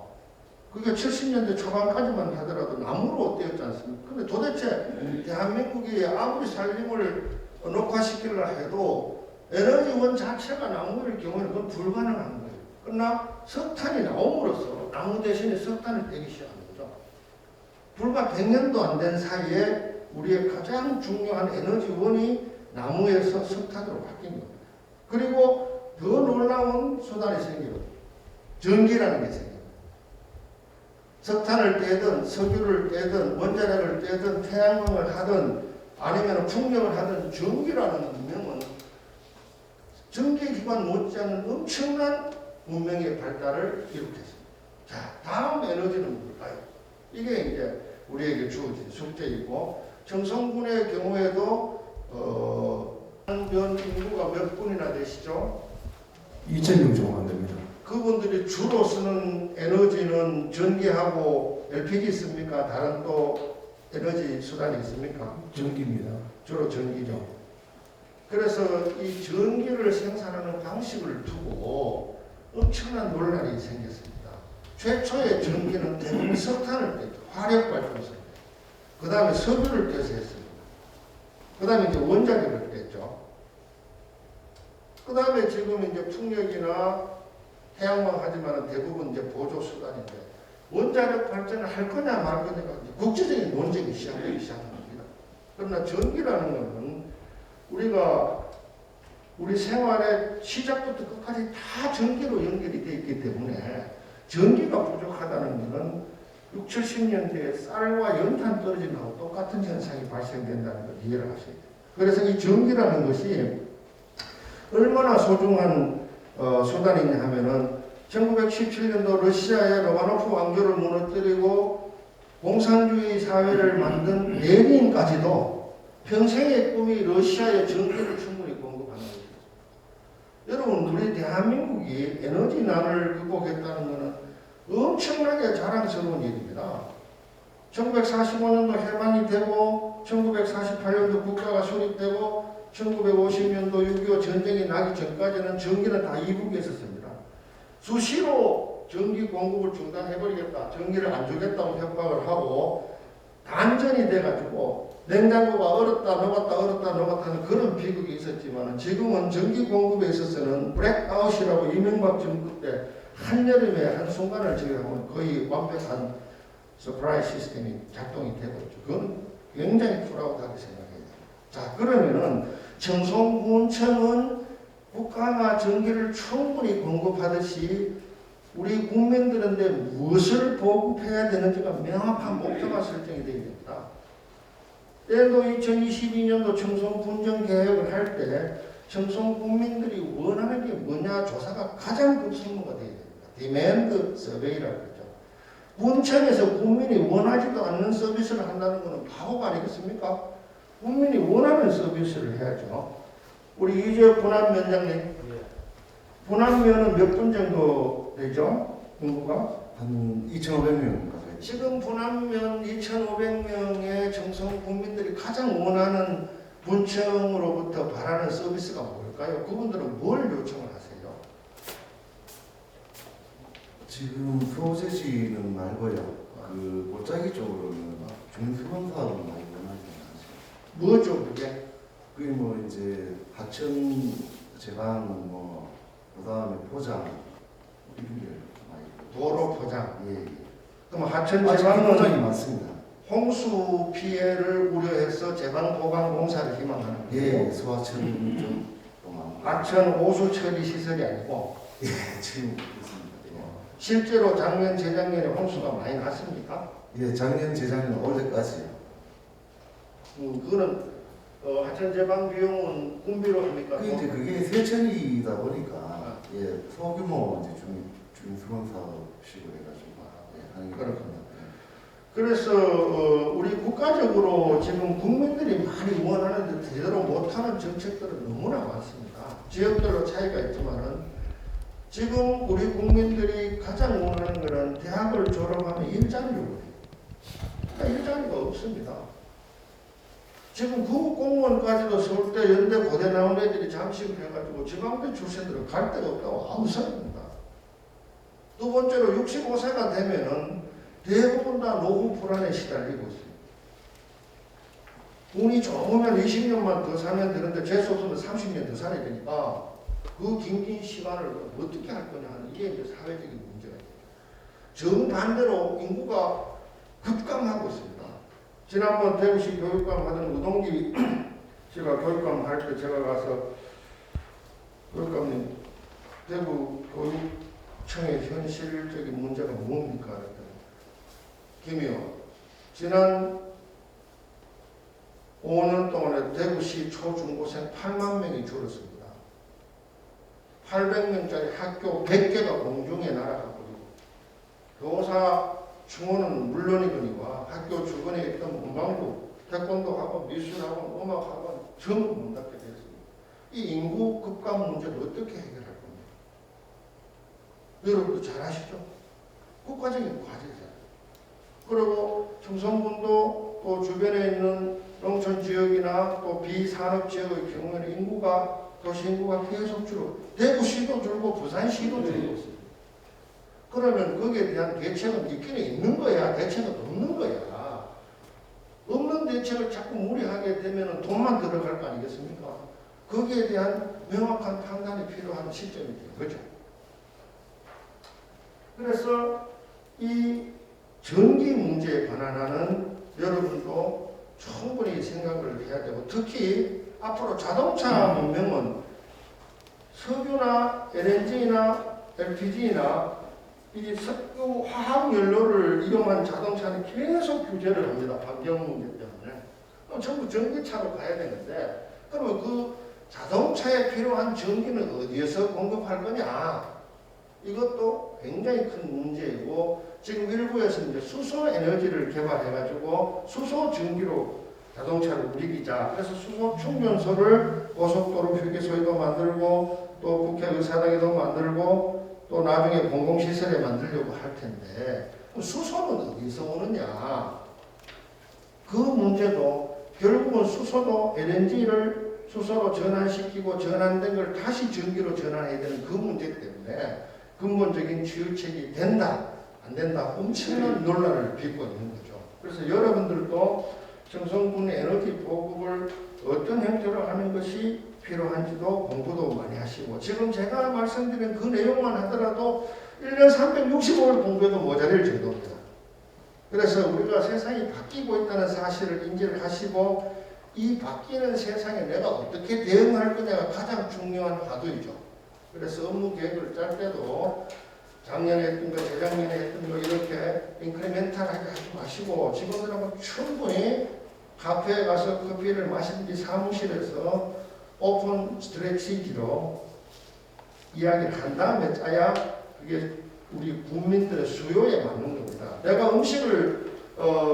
그게 70년대 초반까지만 하더라도 나무로 떼었지 않습니까? 근데 도대체 대한민국이 아무리 산림을 녹화시키려 해도 에너지원 자체가 나무일 경우에는 그건 불가능한 거예요. 그러나 석탄이 나옴으로써 나무 대신에 석탄을 떼기 시작한 거죠. 불과 100년도 안 된 사이에 우리의 가장 중요한 에너지원이 나무에서 석탄으로 바뀐 겁니다. 그리고 더 놀라운 수단이 생겨요. 전기라는 게 생겨요. 석탄을 떼든 석유를 떼든 원자력을 떼든 태양광을 하든 아니면 풍력을 하든 전기라는 문명은 전기기관 못지않은 엄청난 문명의 발달을 이룩했습니다. 자, 다음 에너지는 뭘까요? 이게 이제 우리에게 주어진 숙제이고 청송군의 경우에도 연 인구가 몇 분이나 되시죠?
2,000명 정도 안 됩니다.
그분들이 주로 쓰는 에너지는 전기하고 LPG 씁니까? 다른 또 에너지 수단이 있습니까?
전기입니다.
주로 전기죠. 그래서 이 전기를 생산하는 방식을 두고 엄청난 논란이 생겼습니다. 최초의 전기는 대부분 석탄을 뺐죠. 화력발전소. 그 다음에 석유를 떼서 했습니다. 그 다음에 이제 원자력을 뺐죠. 그 다음에 지금 이제 풍력이나 태양광 하지만 대부분 이제 보조 수단인데 원자력 발전을 할 거냐 말 거냐가 국제적인 논쟁이 시작되기 시작한 겁니다. 그러나 전기라는 것은 우리가 우리 생활의 시작부터 끝까지 다 전기로 연결이 되어 있기 때문에 전기가 부족하다는 것은 60, 70년대에 쌀과 연탄 떨어진 거하고 똑같은 현상이 발생된다는 걸 이해를 하셔야 돼요. 그래서 이 전기라는 것이 얼마나 소중한 수단이냐 하면은 1917년도 러시아의 로마노프 왕조를 무너뜨리고 공산주의 사회를 만든 레닌까지도 평생의 꿈이 러시아의 전기를 충분히 공급하는 것입니다. 여러분 우리 대한민국이 에너지난을 극복했다는 것은 엄청나게 자랑스러운 일입니다. 1945년도 해방이 되고 1948년도 국가가 수립되고 1950년도 6.25 전쟁이 나기 전까지는 전기는 다 이북에 있었습니다. 수시로 전기 공급을 중단해버리겠다, 전기를 안 주겠다고 협박을 하고 단전이 돼가지고 냉장고가 얼었다 하는 그런 비극이 있었지만 지금은 전기 공급에 있어서는 블랙아웃이라고 이명박 정부 때 한여름에 한순간을 제외하면 거의 완벽한 서프라이 시스템이 작동이 되고 있죠. 그건 굉장히 프라우드하게 생각해요. 자, 그러면은 청송군청은 국가가 전기를 충분히 공급하듯이 우리 국민들한테 무엇을 보급해야 되는지가 명확한 목표가 설정이 되어야 됩니다. 때도 2022년도 청송군정 개혁을 할 때 청송 국민들이 원하는 게 뭐냐 조사가 가장 급선무가 되어야 됩니다. 디맨드 서베이라고 그러죠. 군청에서 국민이 원하지도 않는 서비스를 한다는 것은 바보가 아니겠습니까? 국민이 원하는 서비스를 해야죠. 우리 이재혁 분합면장님, 분합면은 몇 분 정도 되죠? 인구가?
한 2,500명 가까이.
지금 분합면 2,500명의 청송 국민들이 가장 원하는 군청으로부터 바라는 서비스가 뭘까요? 그분들은 뭘 요청을 하세요?
지금 프로세시는 말고요. 그 골짜기 쪽으로는 중수원 사업을 많이 원하지 않습니다.
뭐죠 그게?
그게 뭐 이제 하천 제방 뭐 그다음에 포장 이런 게 많이.
도로 포장.
예.
그럼 하천
포장이
제방은
많습니다.
홍수 피해를 우려해서 제방 보강 공사를 희망하는 거예요.
예, 소하천 쪽도 많고.
하천 오수 처리 시설이 아니고
예, 지금 그렇습니다.
실제로 작년 재작년에 홍수가 많이 났습니까?
예, 작년 재작년 올해까지요.
그거는 하천 제방 비용은 군비로 합니까?
그게 이제 그게 세천이다 보니까 예, 소규모 이제 중수원 사업식으로 해가지고 예.
그렇군요. 그래서 우리 국가적으로 지금 국민들이 많이 원하는데 제대로 못하는 정책들은 너무나 많습니다. 지역별로 차이가 있지만은 지금 우리 국민들이 가장 원하는 것은 대학을 졸업하면 일자리를 원해요. 일자리가 없습니다. 지금 국공무원까지도 서울대, 연대, 고대 나온 애들이 잠식을 해가지고 지방대 출신들은 갈 데가 없다고 아무 소리입니다. 두 번째로 65세가 되면은 대부분 다 노후 불안에 시달리고 있어요. 운이 좋으면 20년만 더 살면 되는데 재수 없으면 30년 더 살아야 되니까 그 긴 시간을 어떻게 할 거냐 하는 이게 이제 사회적인 문제가 있습니다. 정반대로 인구가 급감하고 있습니다. 지난번 대구시 교육감 하던 우동기 씨가 교육감 할 때 제가 가서 교육감님 대구 교육청의 현실적인 문제가 뭡니까? 김이요. 지난 5년 동안에 대구시 초중고생 8만 명이 줄었습니다. 800명짜리 학교 100개가 공중에 날아가버리고 교사 충원은 물론이거니와 학교 주변에 있던 문방구, 태권도 학원, 미술 학원, 음악 학원 전부 문 닫게 됐습니다. 이 인구 급감 문제를 어떻게 해결할 겁니까? 여러분도 잘 아시죠? 국가적인 과제잖아요. 그리고 청송군도 또 주변에 있는 농촌 지역이나 또 비산업 지역의 경우에는 인구가 도시 인구가 계속 줄어 대구시도 줄고 부산시도 줄고 있습니다. 그러면 거기에 대한 대책은 있기는 있는 거야. 대책은 없는 거야. 없는 대책을 자꾸 무리하게 되면 돈만 들어갈 거 아니겠습니까? 거기에 대한 명확한 판단이 필요한 시점이 된 거죠. 그래서 이 전기 문제에 관한 여러분도 충분히 생각을 해야 되고 특히 앞으로 자동차 문명은 석유나 LNG나 LPG나 이 석유 화학 연료를 이용한 자동차는 계속 규제를 합니다. 환경 문제 때문에. 그럼 전부 전기차로 가야 되는데 그러면 그 자동차에 필요한 전기는 어디에서 공급할 거냐? 이것도 굉장히 큰 문제이고 지금 일부에서 이제 수소 에너지를 개발해가지고 수소 전기로 자동차를 움직이자. 그래서 수소 충전소를 고속도로 휴게소에도 만들고 또 국회의사당에도 만들고 또 나중에 공공시설에 만들려고 할 텐데 수소는 어디서 오느냐? 그 문제도 결국은 수소도 LNG를 수소로 전환시키고 전환된 걸 다시 전기로 전환해야 되는 그 문제 때문에 근본적인 치유책이 된다, 안 된다 엄청난 논란을 빚고 있는 거죠. 그래서 여러분들도 청송군 에너지 보급을 어떤 형태로 하는 것이 필요한지도 공부도 많이 하시고 지금 제가 말씀드린 그 내용만 하더라도 1년 365일 공부해도 모자랄 정도입니다. 그래서 우리가 세상이 바뀌고 있다는 사실을 인지를 하시고 이 바뀌는 세상에 내가 어떻게 대응할 거냐가 가장 중요한 화두이죠. 그래서 업무 계획을 짤 때도 작년에 했던 거, 재작년에 했던 거 이렇게 인크리멘탈하게 하지 마시고 직원들하고 충분히 카페에 가서 커피를 마시든지 사무실에서 오픈 스트레치기로 이야기를 한 다음에 짜야 그게 우리 국민들의 수요에 맞는 겁니다. 내가 음식을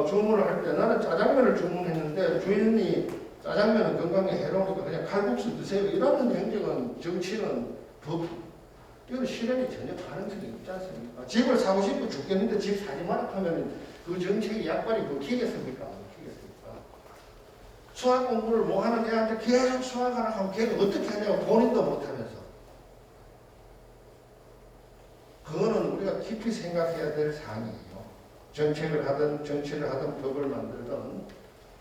주문을 할 때 나는 짜장면을 주문했는데 주인이 짜장면은 건강에 해로우니까 그냥 칼국수 드세요. 이러는 행정은 정치는 법 이건 실현이 전혀 가능성이 없지 않습니까? 집을 사고 싶고 죽겠는데 집 사지 마라 하면 그 정책이 약발이 먹히겠습니까? 수학 공부를 뭐 하는 애한테 계속 수학하라 하면 걔는 어떻게 하냐고 본인도 못하면서 그거는 우리가 깊이 생각해야 될 사안이에요. 정책을 하든 정치를 하든 법을 만들든.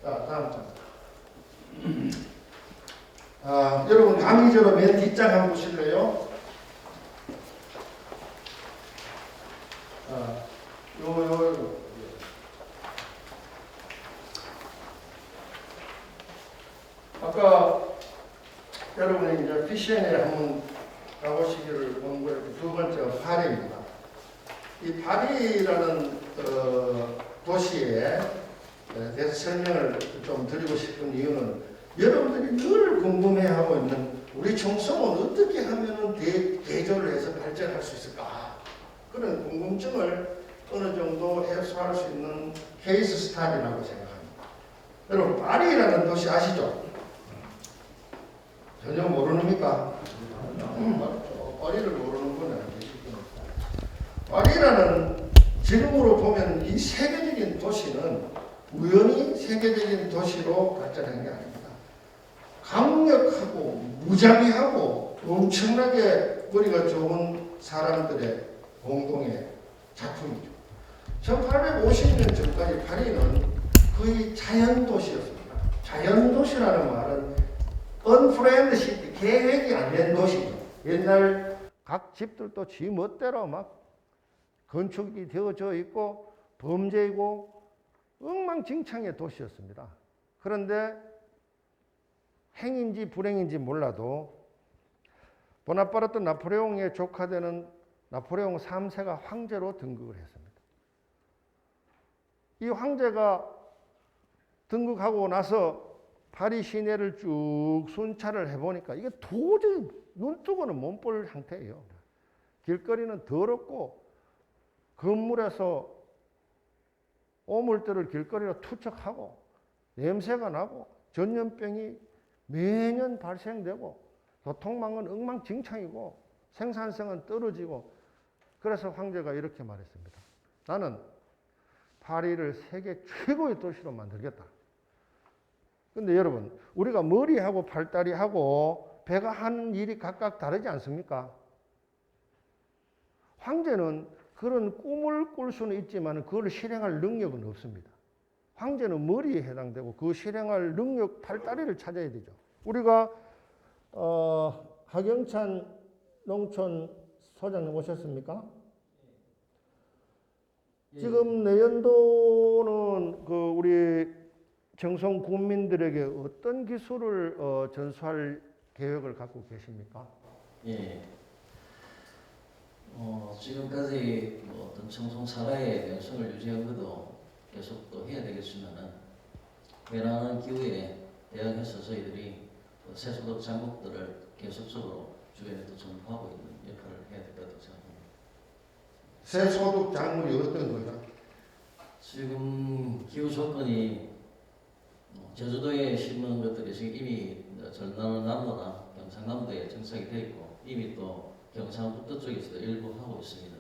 자, 다음 장. 여러분 강의적으로 맨 뒷장 한번 보실래요? 요. 아까 여러분이 이제 피시엔에 한번 가보시기를 공부했고 두 번째가 파리입니다. 이 파리라는 도시에 대해서 설명을 좀 드리고 싶은 이유는 여러분들이 늘 궁금해하고 있는 우리 청송은 어떻게 하면 대조를 해서 발전할 수 있을까? 그런 궁금증을 어느 정도 해소할 수 있는 케이스 스타디라고 생각합니다. 여러분 파리라는 도시 아시죠? 전혀 모르십니까? 파리를 모르는 분은 안 계시구나. 파리라는 지금으로 보면 이 세계적인 도시는 우연히 세계적인 도시로 발전한 게 아닙니다. 강력하고 무자비하고 엄청나게 머리가 좋은 사람들의 공동의 작품이죠. 1850년 전까지 파리는 거의 자연도시였습니다. 자연도시라는 말은 unplanned city, 계획이 안 된 도시죠.
옛날 각 집들도 지 멋대로 막 건축이 되어져 있고 범죄이고 엉망진창의 도시였습니다. 그런데 행인지 불행인지 몰라도 보나파르트 나폴레옹의 조카되는 나폴레옹 3세가 황제로 등극을 했습니다. 이 황제가 등극하고 나서 파리 시내를 쭉 순찰을 해보니까 이게 도저히 눈뜨고는 못 볼 상태예요. 길거리는 더럽고 건물에서 오물들을 길거리로 투척하고 냄새가 나고 전염병이 매년 발생되고 교통망은 엉망진창이고 생산성은 떨어지고 그래서 황제가 이렇게 말했습니다. 나는 파리를 세계 최고의 도시로 만들겠다. 근데 여러분 우리가 머리하고 팔다리하고 배가 하는 일이 각각 다르지 않습니까? 황제는 그런 꿈을 꿀 수는 있지만 그걸 실행할 능력은 없습니다. 황제는 머리에 해당되고 그 실행할 능력 팔다리를 찾아야 되죠. 우리가 하경찬 농촌 소장님 오셨습니까? 지금 내년도는 그 우리 정성 군민들에게 어떤 기술을 전수할 계획을 갖고 계십니까?
예. 지금까지 어떤 청송 사가의 명성을 유지한 것도 계속 또 해야 되겠지만은 변화하는 기후에 대응해서 저희들이 세소득 장목들을 계속적으로 주변에 또 전파하고 있는 역할을 해야 될 것 같다고 생각합니다.
세소득 작물이 어떤 거죠?
지금 기후 조건이 제주도에 심는 것들이 지금 이미 전남도나 경상남도에 정착이 되어 있고 이미 또 경상북도 쪽에서도 일부 하고 있습니다.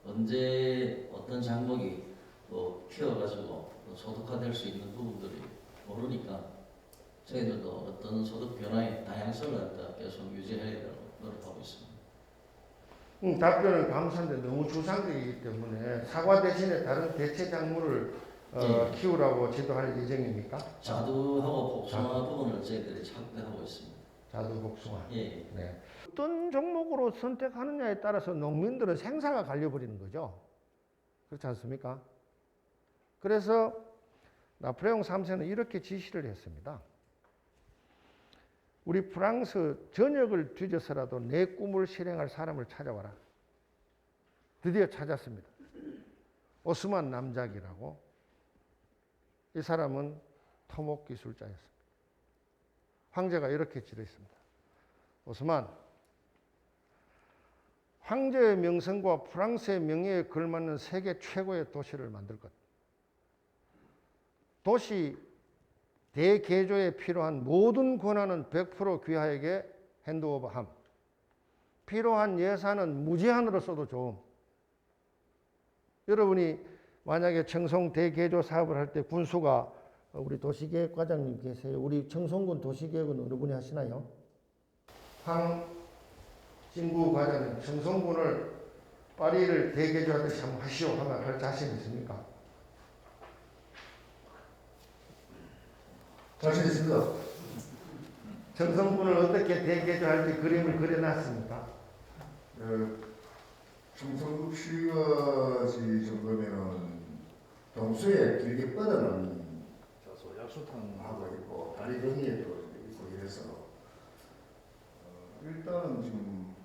언제 어떤 작목이 또 키워가지고 또 소득화될 수 있는 부분들이 모르니까 저희들도 어떤 소득 변화의 다양성을 계속 유지하려고 노력하고 있습니다.
답변은 감사한데 너무 추상적이기 때문에 사과 대신에 다른 대체 작물을 키우라고 지도할 예정입니까?
자두하고 복숭아 부분을 저희들이 확대하고 있습니다.
자두, 복숭아.
예.
네. 어떤 종목으로 선택하느냐에 따라서 농민들은 생사가 갈려버리는 거죠. 그렇지 않습니까? 그래서 나폴레옹 3세는 이렇게 지시를 했습니다. 우리 프랑스 전역을 뒤져서라도 내 꿈을 실행할 사람을 찾아와라. 드디어 찾았습니다. 오스만 남작이라고. 이 사람은 토목기술자였습니다. 황제가 이렇게 지르했습니다. 오스만, 황제의 명성과 프랑스의 명예에 걸맞는 세계 최고의 도시를 만들 것. 도시 대개조에 필요한 모든 권한은 100% 귀하에게 핸드오버함. 필요한 예산은 무제한으로 써도 좋음. 여러분이 만약에 청송 대개조 사업을 할 때 군수가 우리 도시계획 과장님 계세요. 우리 청송군 도시계획은 어느 분이 하시나요? 황진구 과장님, 청송군을 파리를 대개조하듯이 한번 하시오 하면 할 자신 있습니까?
자신 있습니다.
청송군을 어떻게 대개조할지 그림을 그려놨습니까?
청송시가지 정도면은 동수에 길게 뻗어난 약수탕하고 있고 다리 정리에도 있고 이래서 일단은 지금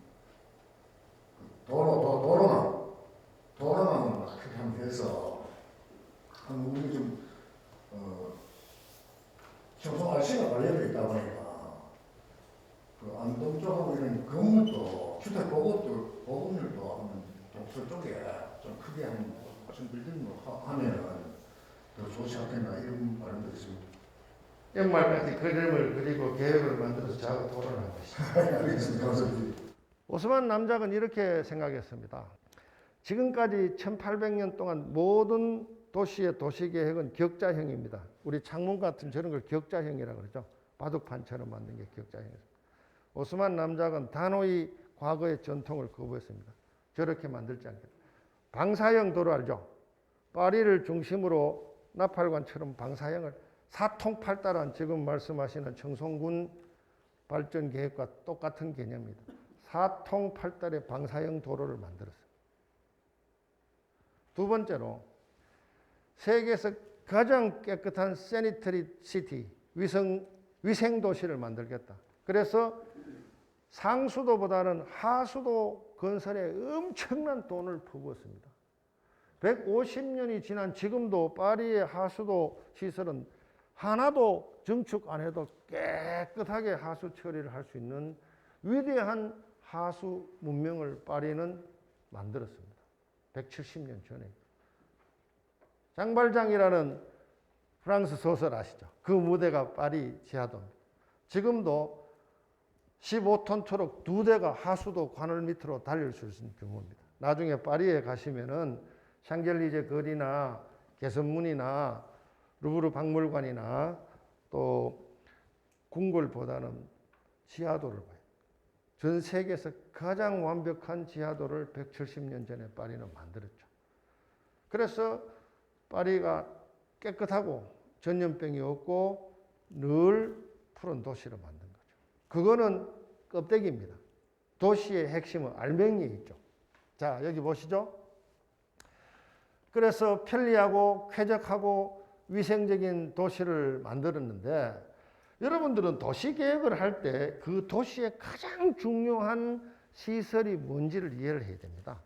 도로망을 크게 한번 해서 한 우리 좀 청송 RC가 관련돼 있다 보니까 그 안동 쪽하고 이런 건물도 주택 보급률도 한번 동서 쪽에 좀 크게 한번
무슨 빌딩 뭐 하면 더 좋지 않겠나 이런 바람도 있습니다.
연말까지 그림을 그리고 계획을 만들어서 자고 토론한 것이죠.
알겠습니다. 감사합니다.
오스만 남작은 이렇게 생각했습니다. 지금까지 1800년 동안 모든 도시의 도시계획은 격자형입니다. 우리 창문 같은 저런 걸 격자형이라고 그러죠. 바둑판처럼 만든 게 격자형이었습니다. 오스만 남작은 단호히 과거의 전통을 거부했습니다. 저렇게 만들지 않겠다. 방사형 도로 알죠? 파리를 중심으로 나팔관처럼 방사형을 사통팔달한 지금 말씀하시는 청송군 발전 계획과 똑같은 개념입니다. 사통팔달의 방사형 도로를 만들었습니다. 두 번째로 세계에서 가장 깨끗한 세니터리 시티, 위생 도시를 만들겠다. 그래서 상수도보다는 하수도 건설에 엄청난 돈을 퍼부었습니다. 150년이 지난 지금도 파리의 하수도 시설은 하나도 증축 안 해도 깨끗하게 하수 처리를 할 수 있는 위대한 하수 문명을 파리는 만들었습니다. 170년 전에. 장발장이라는 프랑스 소설 아시죠? 그 무대가 파리 지하도입니다. 지금도 15톤 트럭 2대가 하수도 관을 밑으로 달릴 수 있는 규모입니다. 나중에 파리에 가시면은 샹젤리제 거리나 개선문이나 루브르 박물관이나 또 궁궐보다는 지하도를 봐요. 전 세계에서 가장 완벽한 지하도를 170년 전에 파리는 만들었죠. 그래서 파리가 깨끗하고 전염병이 없고 늘 푸른 도시로 만든 거죠. 그거는 껍데기입니다. 도시의 핵심은 알맹이에 있죠. 자, 여기 보시죠. 그래서 편리하고 쾌적하고 위생적인 도시를 만들었는데 여러분들은 도시 계획을 할 때 그 도시의 가장 중요한 시설이 뭔지를 이해를 해야 됩니다.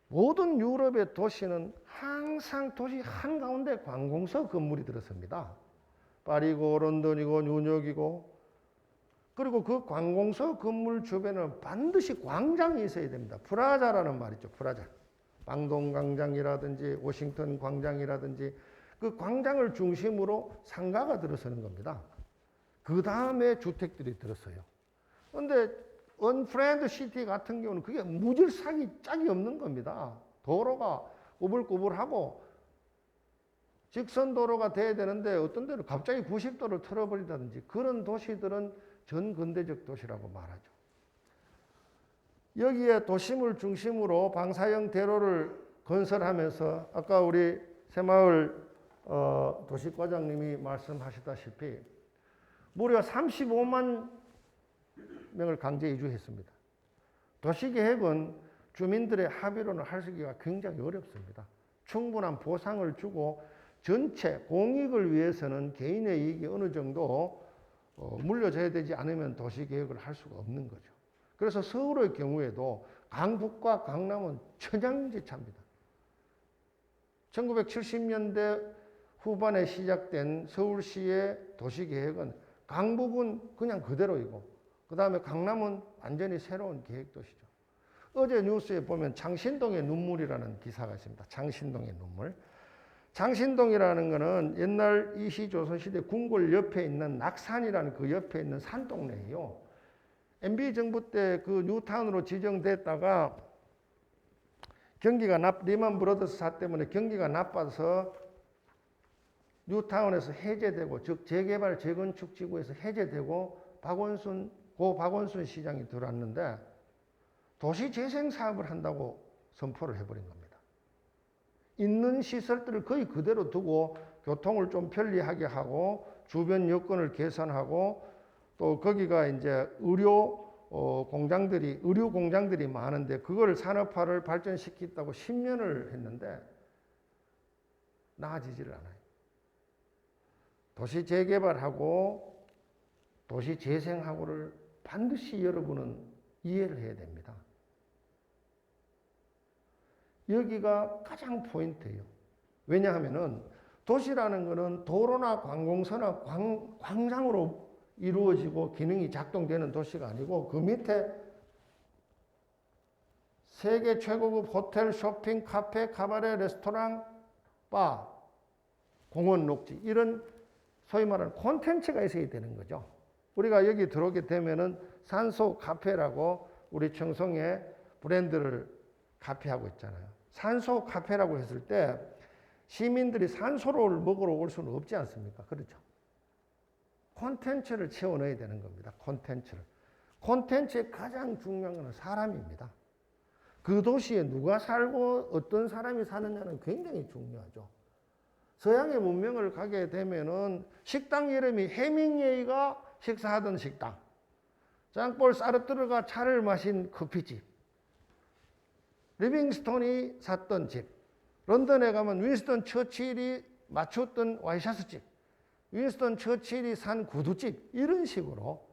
모든 유럽의 도시는 항상 도시 한가운데 관공서 건물이 들어섭니다. 파리고 런던이고 뉴욕이고 그리고 그 관공서 건물 주변에는 반드시 광장이 있어야 됩니다. 프라자라는 말 있죠. 프라자. 방동광장이라든지 워싱턴 광장이라든지 그 광장을 중심으로 상가가 들어서는 겁니다. 그 다음에 주택들이 들어서요. 그런데 언프렌드 시티 같은 경우는 그게 무질서하기 짝이 없는 겁니다. 도로가 꼬불꼬불하고 직선 도로가 돼야 되는데 어떤 데는 갑자기 90도를 틀어버린다든지 그런 도시들은 전근대적 도시라고 말하죠. 여기에 도심을 중심으로 방사형 대로를 건설하면서 아까 우리 새마을 도시과장님이 말씀하셨다시피 무려 35만 명을 강제 이주했습니다. 도시계획은 주민들의 합의로는 하기가 굉장히 어렵습니다. 충분한 보상을 주고 전체 공익을 위해서는 개인의 이익이 어느 정도 물려줘야 되지 않으면 도시계획을 할 수가 없는 거죠. 그래서 서울의 경우에도 강북과 강남은 천양지차입니다. 1970년대 후반에 시작된 서울시의 도시계획은 강북은 그냥 그대로이고 그 다음에 강남은 완전히 새로운 계획도시죠. 어제 뉴스에 보면 장신동의 눈물이라는 기사가 있습니다. 장신동의 눈물. 장신동이라는 거는 옛날 이시조선시대 궁궐 옆에 있는 낙산이라는 그 옆에 있는 산동네예요. MB 정부 때 그 뉴타운으로 지정됐다가 경기가 리만 브러더스 사 때문에 경기가 나빠서 뉴타운에서 해제되고 즉 재개발 재건축 지구에서 해제되고 고 박원순 시장이 들어왔는데 도시재생 사업을 한다고 선포를 해버린 겁니다. 있는 시설들을 거의 그대로 두고 교통을 좀 편리하게 하고 주변 여건을 개선하고 또 거기가 이제 의료 공장들이 많은데 그걸 산업화를 발전시키겠다고 10년을 했는데 나아지지를 않아요. 도시 재개발하고 도시 재생하고를 반드시 여러분은 이해를 해야 됩니다. 여기가 가장 포인트예요. 왜냐하면은 도시라는 것은 도로나 관공서나 광장으로 이루어지고 기능이 작동되는 도시가 아니고 그 밑에 세계 최고급 호텔, 쇼핑, 카페, 카바레, 레스토랑, 바, 공원, 녹지 이런 소위 말하는 콘텐츠가 있어야 되는 거죠. 우리가 여기 들어오게 되면은 산소 카페라고 우리 청송에 브랜드를 카페하고 있잖아요. 산소 카페라고 했을 때 시민들이 산소를 먹으러 올 수는 없지 않습니까? 그렇죠. 콘텐츠를 채워 넣어야 되는 겁니다. 콘텐츠를. 콘텐츠의 가장 중요한 것은 사람입니다. 그 도시에 누가 살고 어떤 사람이 사느냐는 굉장히 중요하죠. 서양의 문명을 가게 되면은 식당 이름이 해밍웨이가 식사하던 식당, 장볼 사르트르가 차를 마신 커피집, 리빙스톤이 샀던 집, 런던에 가면 윈스턴 처칠이 맞췄던 와이셔츠집, 윈스턴 처칠이 산 구두집 이런 식으로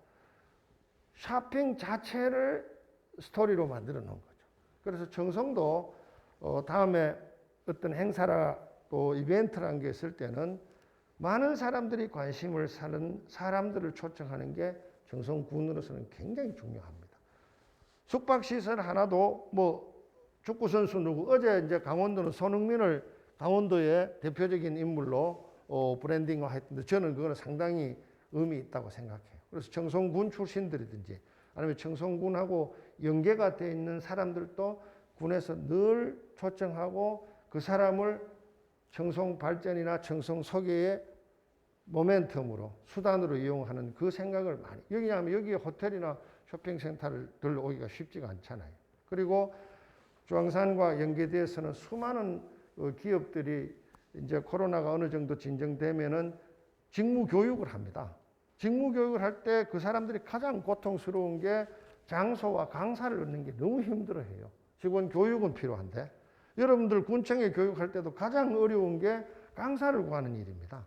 쇼핑 자체를 스토리로 만들어 놓은 거죠. 그래서 청송도 다음에 어떤 행사라 또 이벤트라는 게 있을 때는 많은 사람들이 관심을 사는 사람들을 초청하는 게 청송군으로서는 굉장히 중요합니다. 숙박시설 하나도 뭐 축구선수 누구 어제 이제 강원도는 손흥민을 강원도의 대표적인 인물로 브랜딩화 했는데 저는 그거는 상당히 의미 있다고 생각해요. 그래서 청송군 출신들이든지 아니면 청송군하고 연계가 되어 있는 사람들도 군에서 늘 초청하고 그 사람을 청송 발전이나 청송 소개의 모멘텀으로 수단으로 이용하는 그 생각을 많이 여기냐면 여기 호텔이나 쇼핑센터를 들러오기가 쉽지가 않잖아요. 그리고 중앙산과 연계되어서는 수많은 기업들이 이제 코로나가 어느 정도 진정되면은 직무 교육을 합니다. 직무 교육을 할 때 그 사람들이 가장 고통스러운 게 장소와 강사를 얻는 게 너무 힘들어해요. 직원 교육은 필요한데 여러분들 군청에 교육할 때도 가장 어려운 게 강사를 구하는 일입니다.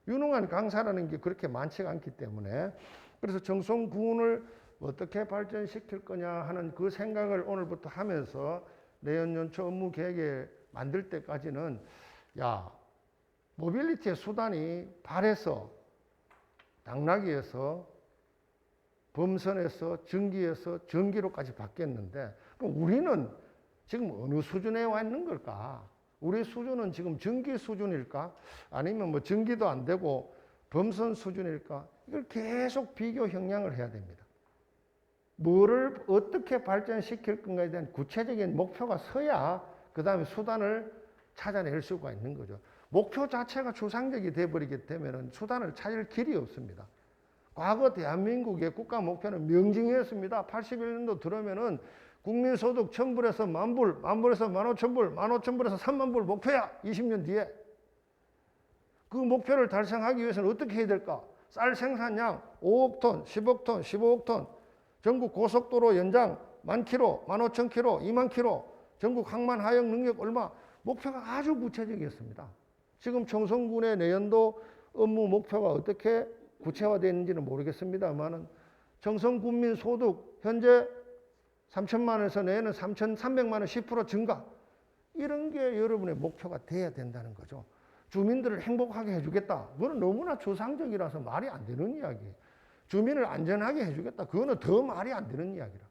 유능한 강사라는 게 그렇게 많지가 않기 때문에 그래서 청송군을 어떻게 발전시킬 거냐 하는 그 생각을 오늘부터 하면서 내년 연초 업무 계획에 만들 때까지는 야 모빌리티의 수단이 발에서 당나귀에서 범선에서 전기에서 전기로까지 바뀌었는데 그럼 우리는 지금 어느 수준에 와 있는 걸까? 우리 수준은 지금 전기 수준일까? 아니면 뭐 전기도 안 되고 범선 수준일까? 이걸 계속 비교 형량을 해야 됩니다. 뭐를 어떻게 발전시킬 건가에 대한 구체적인 목표가 서야 그 다음에 수단을 찾아낼 수가 있는 거죠. 목표 자체가 추상적이 돼버리게 되면 수단을 찾을 길이 없습니다. 과거 대한민국의 국가 목표는 명징이었습니다. 81년도 들어오면은 국민소득 1000불에서 10,000불, 10,000불에서 15,000불, 15,000불에서 30,000불 목표야. 20년 뒤에. 그 목표를 달성하기 위해서는 어떻게 해야 될까? 쌀 생산량 5억 톤, 10억 톤, 15억 톤, 전국 고속도로 연장 10,000km, 15,000km, 20,000km, 전국 항만 하역 능력 얼마? 목표가 아주 구체적이었습니다. 지금 청송군의 내년도 업무 목표가 어떻게 구체화되는지는 모르겠습니다만은 청송군민 소득 현재 3천만 원에서 내년은 3,300만 원 10% 증가 이런 게 여러분의 목표가 돼야 된다는 거죠. 주민들을 행복하게 해주겠다. 그거는 너무나 추상적이라서 말이 안 되는 이야기예요. 주민을 안전하게 해주겠다. 그거는 더 말이 안 되는 이야기라.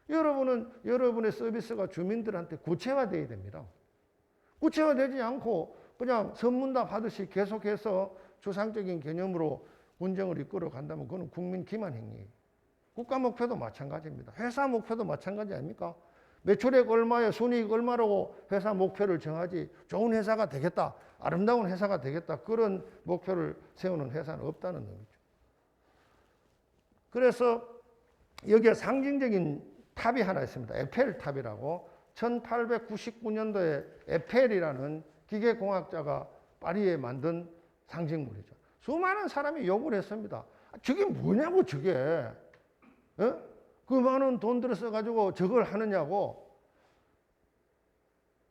여러분은 여러분의 서비스가 주민들한테 구체화돼야 됩니다. 구체화되지 않고 그냥 선문답 하듯이 계속해서 추상적인 개념으로 군정을 이끌어 간다면 그거는 국민 기만 행위예요. 국가 목표도 마찬가지입니다. 회사 목표도 마찬가지 아닙니까? 매출액 얼마에 순이익 얼마라고 회사 목표를 정하지 좋은 회사가 되겠다, 아름다운 회사가 되겠다 그런 목표를 세우는 회사는 없다는 의미죠. 그래서 여기에 상징적인 탑이 하나 있습니다. 에펠탑이라고 1899년도에 에펠이라는 기계공학자가 파리에 만든 상징물이죠. 수많은 사람이 욕을 했습니다. 저게 뭐냐고 저게. 그 많은 돈 들여 가지고 저걸 하느냐고.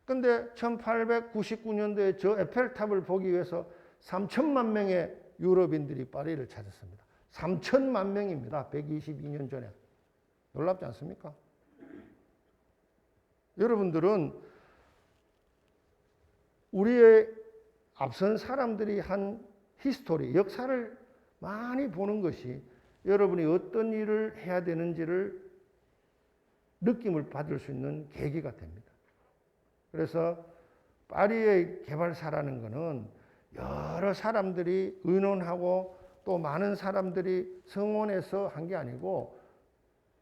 근데 1899년도에 저 에펠탑을 보기 위해서 3천만 명의 유럽인들이 파리를 찾았습니다. 3천만 명입니다. 122년 전에. 놀랍지 않습니까? 여러분들은 우리의 앞선 사람들이 한 히스토리, 역사를 많이 보는 것이 여러분이 어떤 일을 해야 되는지를 느낌을 받을 수 있는 계기가 됩니다. 그래서 파리의 개발사라는 것은 여러 사람들이 의논하고 또 많은 사람들이 성원해서 한 게 아니고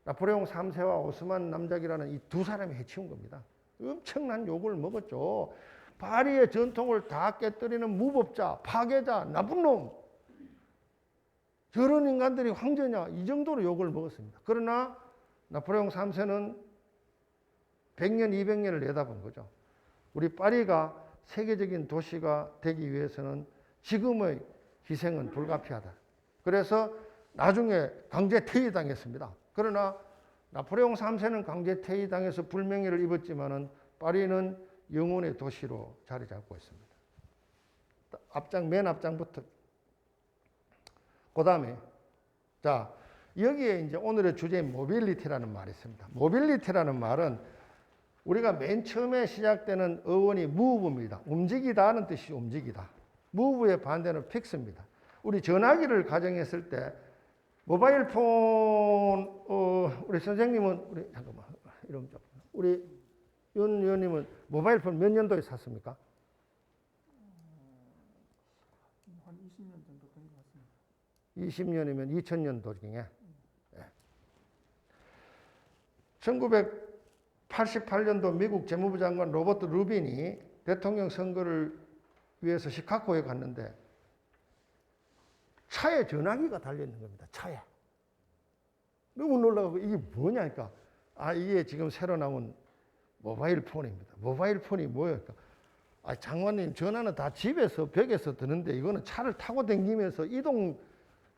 나폴레옹 3세와 오스만 남작이라는 이 두 사람이 해치운 겁니다. 엄청난 욕을 먹었죠. 파리의 전통을 다 깨뜨리는 무법자, 파괴자, 나쁜 놈. 저런 인간들이 황제냐 이 정도로 욕을 먹었습니다. 그러나 나폴레옹 3세는 100년, 200년을 내다본 거죠. 우리 파리가 세계적인 도시가 되기 위해서는 지금의 희생은 불가피하다. 그래서 나중에 강제 퇴위당했습니다. 그러나 나폴레옹 3세는 강제 퇴위당해서 불명예를 입었지만은 파리는 영혼의 도시로 자리 잡고 있습니다. 맨 앞장부터. 그 다음에, 자, 여기에 이제 오늘의 주제인 모빌리티라는 말이 있습니다. 모빌리티라는 말은 우리가 맨 처음에 시작되는 어원이 move입니다. 움직이다는 뜻이 움직이다. move의 반대는 fix입니다. 우리 전화기를 가정했을 때 모바일 폰, 우리 선생님은, 잠깐만, 이러면 좀. 우리 윤 의원님은 모바일 폰 몇 년도에 샀습니까?
한 20년 정도 된 것 같습니다.
20년이면 2000년도경에. 1988년도 미국 재무부 장관 로버트 루빈이 대통령 선거를 위해서 시카고에 갔는데 차에 전화기가 달려있는 겁니다. 차에. 너무 놀라고 이게 뭐냐니까. 이게 지금 새로 나온 모바일 폰입니다. 모바일 폰이 뭐예요? 장관님 전화는 다 집에서 벽에서 드는데 이거는 차를 타고 다니면서 이동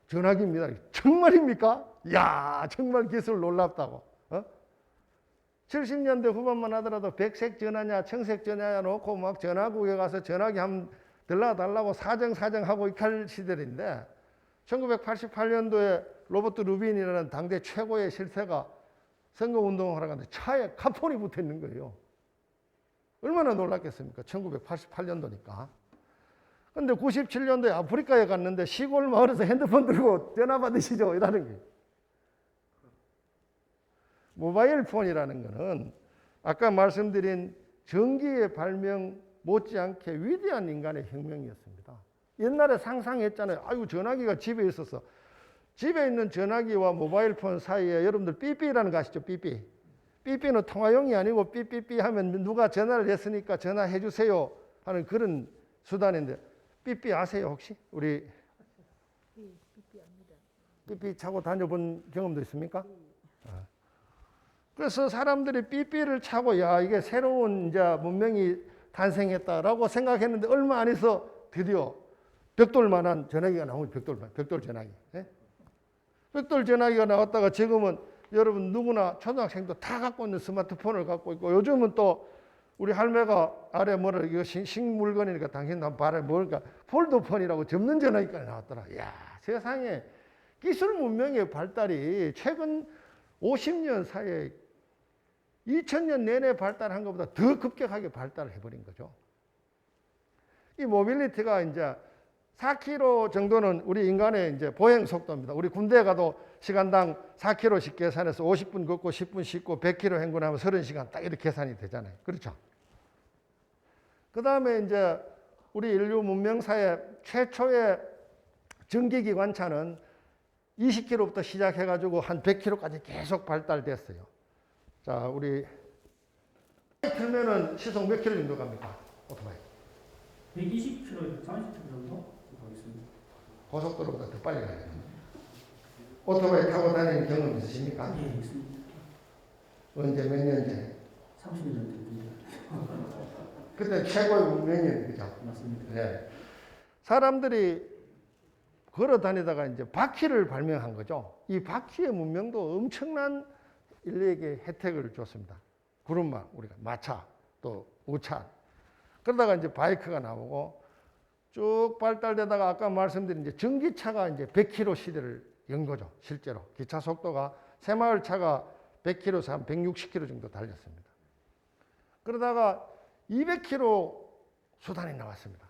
전화기입니다. 정말입니까? 이야, 정말 기술 놀랍다고. 70년대 후반만 하더라도 백색 전화냐 청색 전화냐 놓고 막 전화국에 가서 전화기 한번 들러달라고 사정하고 이칼 시절인데 1988년도에 로버트 루빈이라는 당대 최고의 실세가 선거운동을 하러 갔는데 차에 카폰이 붙어 있는 거예요. 얼마나 놀랐겠습니까? 1988년도니까. 근데 97년도에 아프리카에 갔는데 시골 마을에서 핸드폰 들고 전화 받으시죠? 이라는 거예요. 모바일 폰이라는 것은 아까 말씀드린 전기의 발명 못지않게 위대한 인간의 혁명이었습니다. 옛날에 상상했잖아요. 아이고 전화기가 집에 있어서 집에 있는 전화기와 모바일 폰 사이에 여러분들 삐삐라는 거 아시죠? 삐삐. 삐삐는 통화용이 아니고 삐삐삐 하면 누가 전화를 했으니까 전화해 주세요 하는 그런 수단인데 삐삐 아세요 혹시? 우리
삐삐 압니다.
삐삐 차고 다녀본 경험도 있습니까? 그래서 사람들이 삐삐를 차고 야 이게 새로운 이제 문명이 탄생했다라고 생각했는데 얼마 안 해서 드디어 벽돌만한 전화기가 나온 벽돌 전화기. 예? 벽돌 전화기가 나왔다가 지금은 여러분 누구나 초등학생도 다 갖고 있는 스마트폰을 갖고 있고 요즘은 또 우리 할매가 아래 뭐라 이거 식물건이니까 당신도 한번 봐라 뭐니까 폴더폰이라고 접는 전화기까지 나왔더라. 야 세상에 기술 문명의 발달이 최근 50년 사이에 2000년 내내 발달한 것보다 더 급격하게 발달을 해버린 거죠. 이 모빌리티가 이제 4km 정도는 우리 인간의 이제 보행 속도입니다. 우리 군대에 가도 시간당 4km씩 계산해서 50분 걷고 10분 쉬고 100km 행군하면 30시간 딱 이렇게 계산이 되잖아요. 그렇죠? 그 다음에 이제 우리 인류 문명사의 최초의 전기기관차는 20km부터 시작해가지고 한 100km까지 계속 발달됐어요. 자, 우리 틀면은 시속 몇 킬로 정도 갑니까? 오토바이.
120km, 30km 정도 가겠습니다.
고속도로보다 더 빨리 가요. 오토바이 타고 다니는 경험 있으십니까?
예, 있습니다.
언제 몇 년째?
30년 됩니다.
그때 최고의 문명이에요, 그죠?
맞습니다.
네. 사람들이 걸어 다니다가 이제 바퀴를 발명한 거죠. 이 바퀴의 문명도 엄청난 인류에게 혜택을 줬습니다. 구름마, 우리가 마차, 또 우차. 그러다가 이제 바이크가 나오고 쭉 발달되다가 아까 말씀드린 이제 전기차가 이제 100km 시대를 연 거죠. 실제로. 기차 속도가 새마을차가 100km에서 한 160km 정도 달렸습니다. 그러다가 200km 수단이 나왔습니다.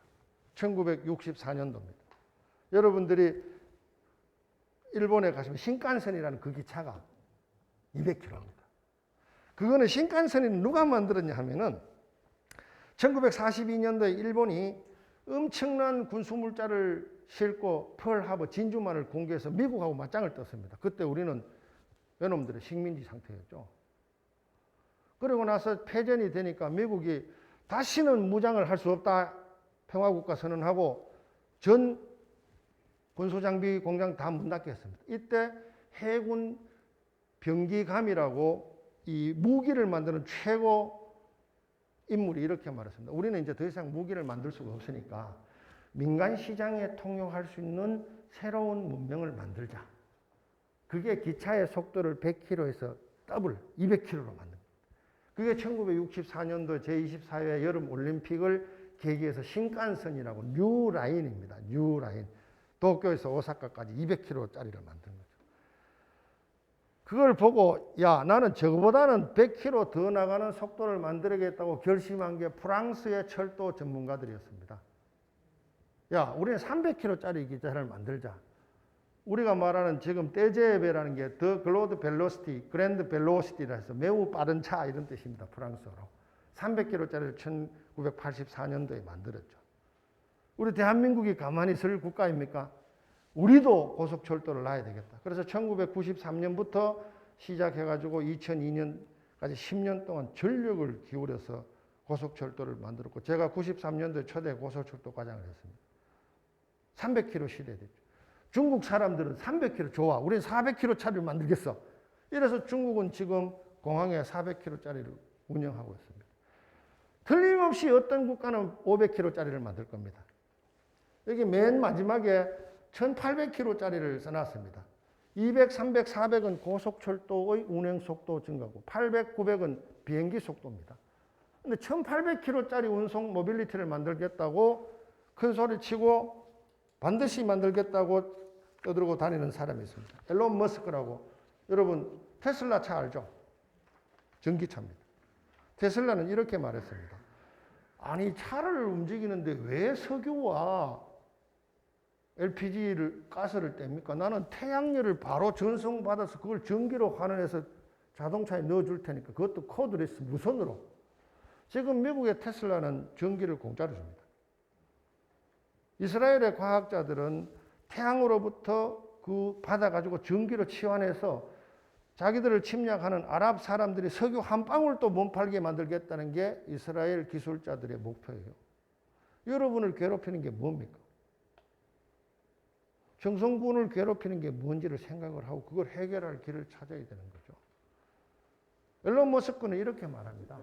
1964년도입니다. 여러분들이 일본에 가시면 신칸센이라는 그 기차가 200km입니다. 그거는 신칸센을 누가 만들었냐 하면은 1942년도에 일본이 엄청난 군수물자를 싣고 펄하버 진주만을 공개해서 미국하고 맞짱을 떴습니다. 그때 우리는 외놈들의 식민지 상태였죠. 그러고 나서 패전이 되니까 미국이 다시는 무장을 할 수 없다 평화국가 선언하고 전 군소장비 공장 다 문 닫게 했습니다. 이때 해군 병기감이라고 이 무기를 만드는 최고 인물이 이렇게 말했습니다. 우리는 이제 더 이상 무기를 만들 수가 없으니까 민간 시장에 통용할 수 있는 새로운 문명을 만들자. 그게 기차의 속도를 100km에서 더블 200km로 만듭니다. 그게 1964년도 제24회 여름 올림픽을 계기해서 신칸센이라고 뉴 라인입니다. 뉴 라인. 도쿄에서 오사카까지 200km짜리를 만든 거죠. 그걸 보고 야 나는 저거보다는 100km 더 나가는 속도를 만들어야겠다고 결심한 게 프랑스의 철도 전문가들이었습니다. 야 우리는 300km짜리 기차를 만들자. 우리가 말하는 지금 떼제베라는 게 더 글로드 벨로시티, 그랜드 벨로시티라 해서 매우 빠른 차 이런 뜻입니다. 프랑스어로. 300km짜리를 1984년도에 만들었죠. 우리 대한민국이 가만히 있을 국가입니까? 우리도 고속철도를 놔야 되겠다. 그래서 1993년부터 시작해가지고 2002년까지 10년 동안 전력을 기울여서 고속철도를 만들었고 제가 93년도에 초대 고속철도 과장을 했습니다. 300km 시대 됐죠. 중국 사람들은 300km 좋아. 우리는 400km짜리를 만들겠어. 이래서 중국은 지금 공항에 400km짜리를 운영하고 있습니다. 틀림없이 어떤 국가는 500km짜리를 만들 겁니다. 여기 맨 마지막에 1800km짜리를 써놨습니다. 200, 300, 400은 고속철도의 운행 속도 증가고 800, 900은 비행기 속도입니다. 근데 1800km짜리 운송 모빌리티를 만들겠다고 큰 소리 치고 반드시 만들겠다고 떠들고 다니는 사람이 있습니다. 앨런 머스크라고. 여러분 테슬라 차 알죠? 전기차입니다. 테슬라는 이렇게 말했습니다. 아니 차를 움직이는데 왜 석유와 LPG를 가스를 뗍니까? 나는 태양열을 바로 전송받아서 그걸 전기로 환원해서 자동차에 넣어줄 테니까 그것도 코드레스 무선으로. 지금 미국의 테슬라는 전기를 공짜로 줍니다. 이스라엘의 과학자들은 태양으로부터 그 받아가지고 전기로 치환해서 자기들을 침략하는 아랍 사람들이 석유 한 방울도 못 팔게 만들겠다는 게 이스라엘 기술자들의 목표예요. 여러분을 괴롭히는 게 뭡니까? 정성군을 괴롭히는 게 뭔지를 생각을 하고 그걸 해결할 길을 찾아야 되는 거죠. 앨런 머스크는 이렇게 말합니다.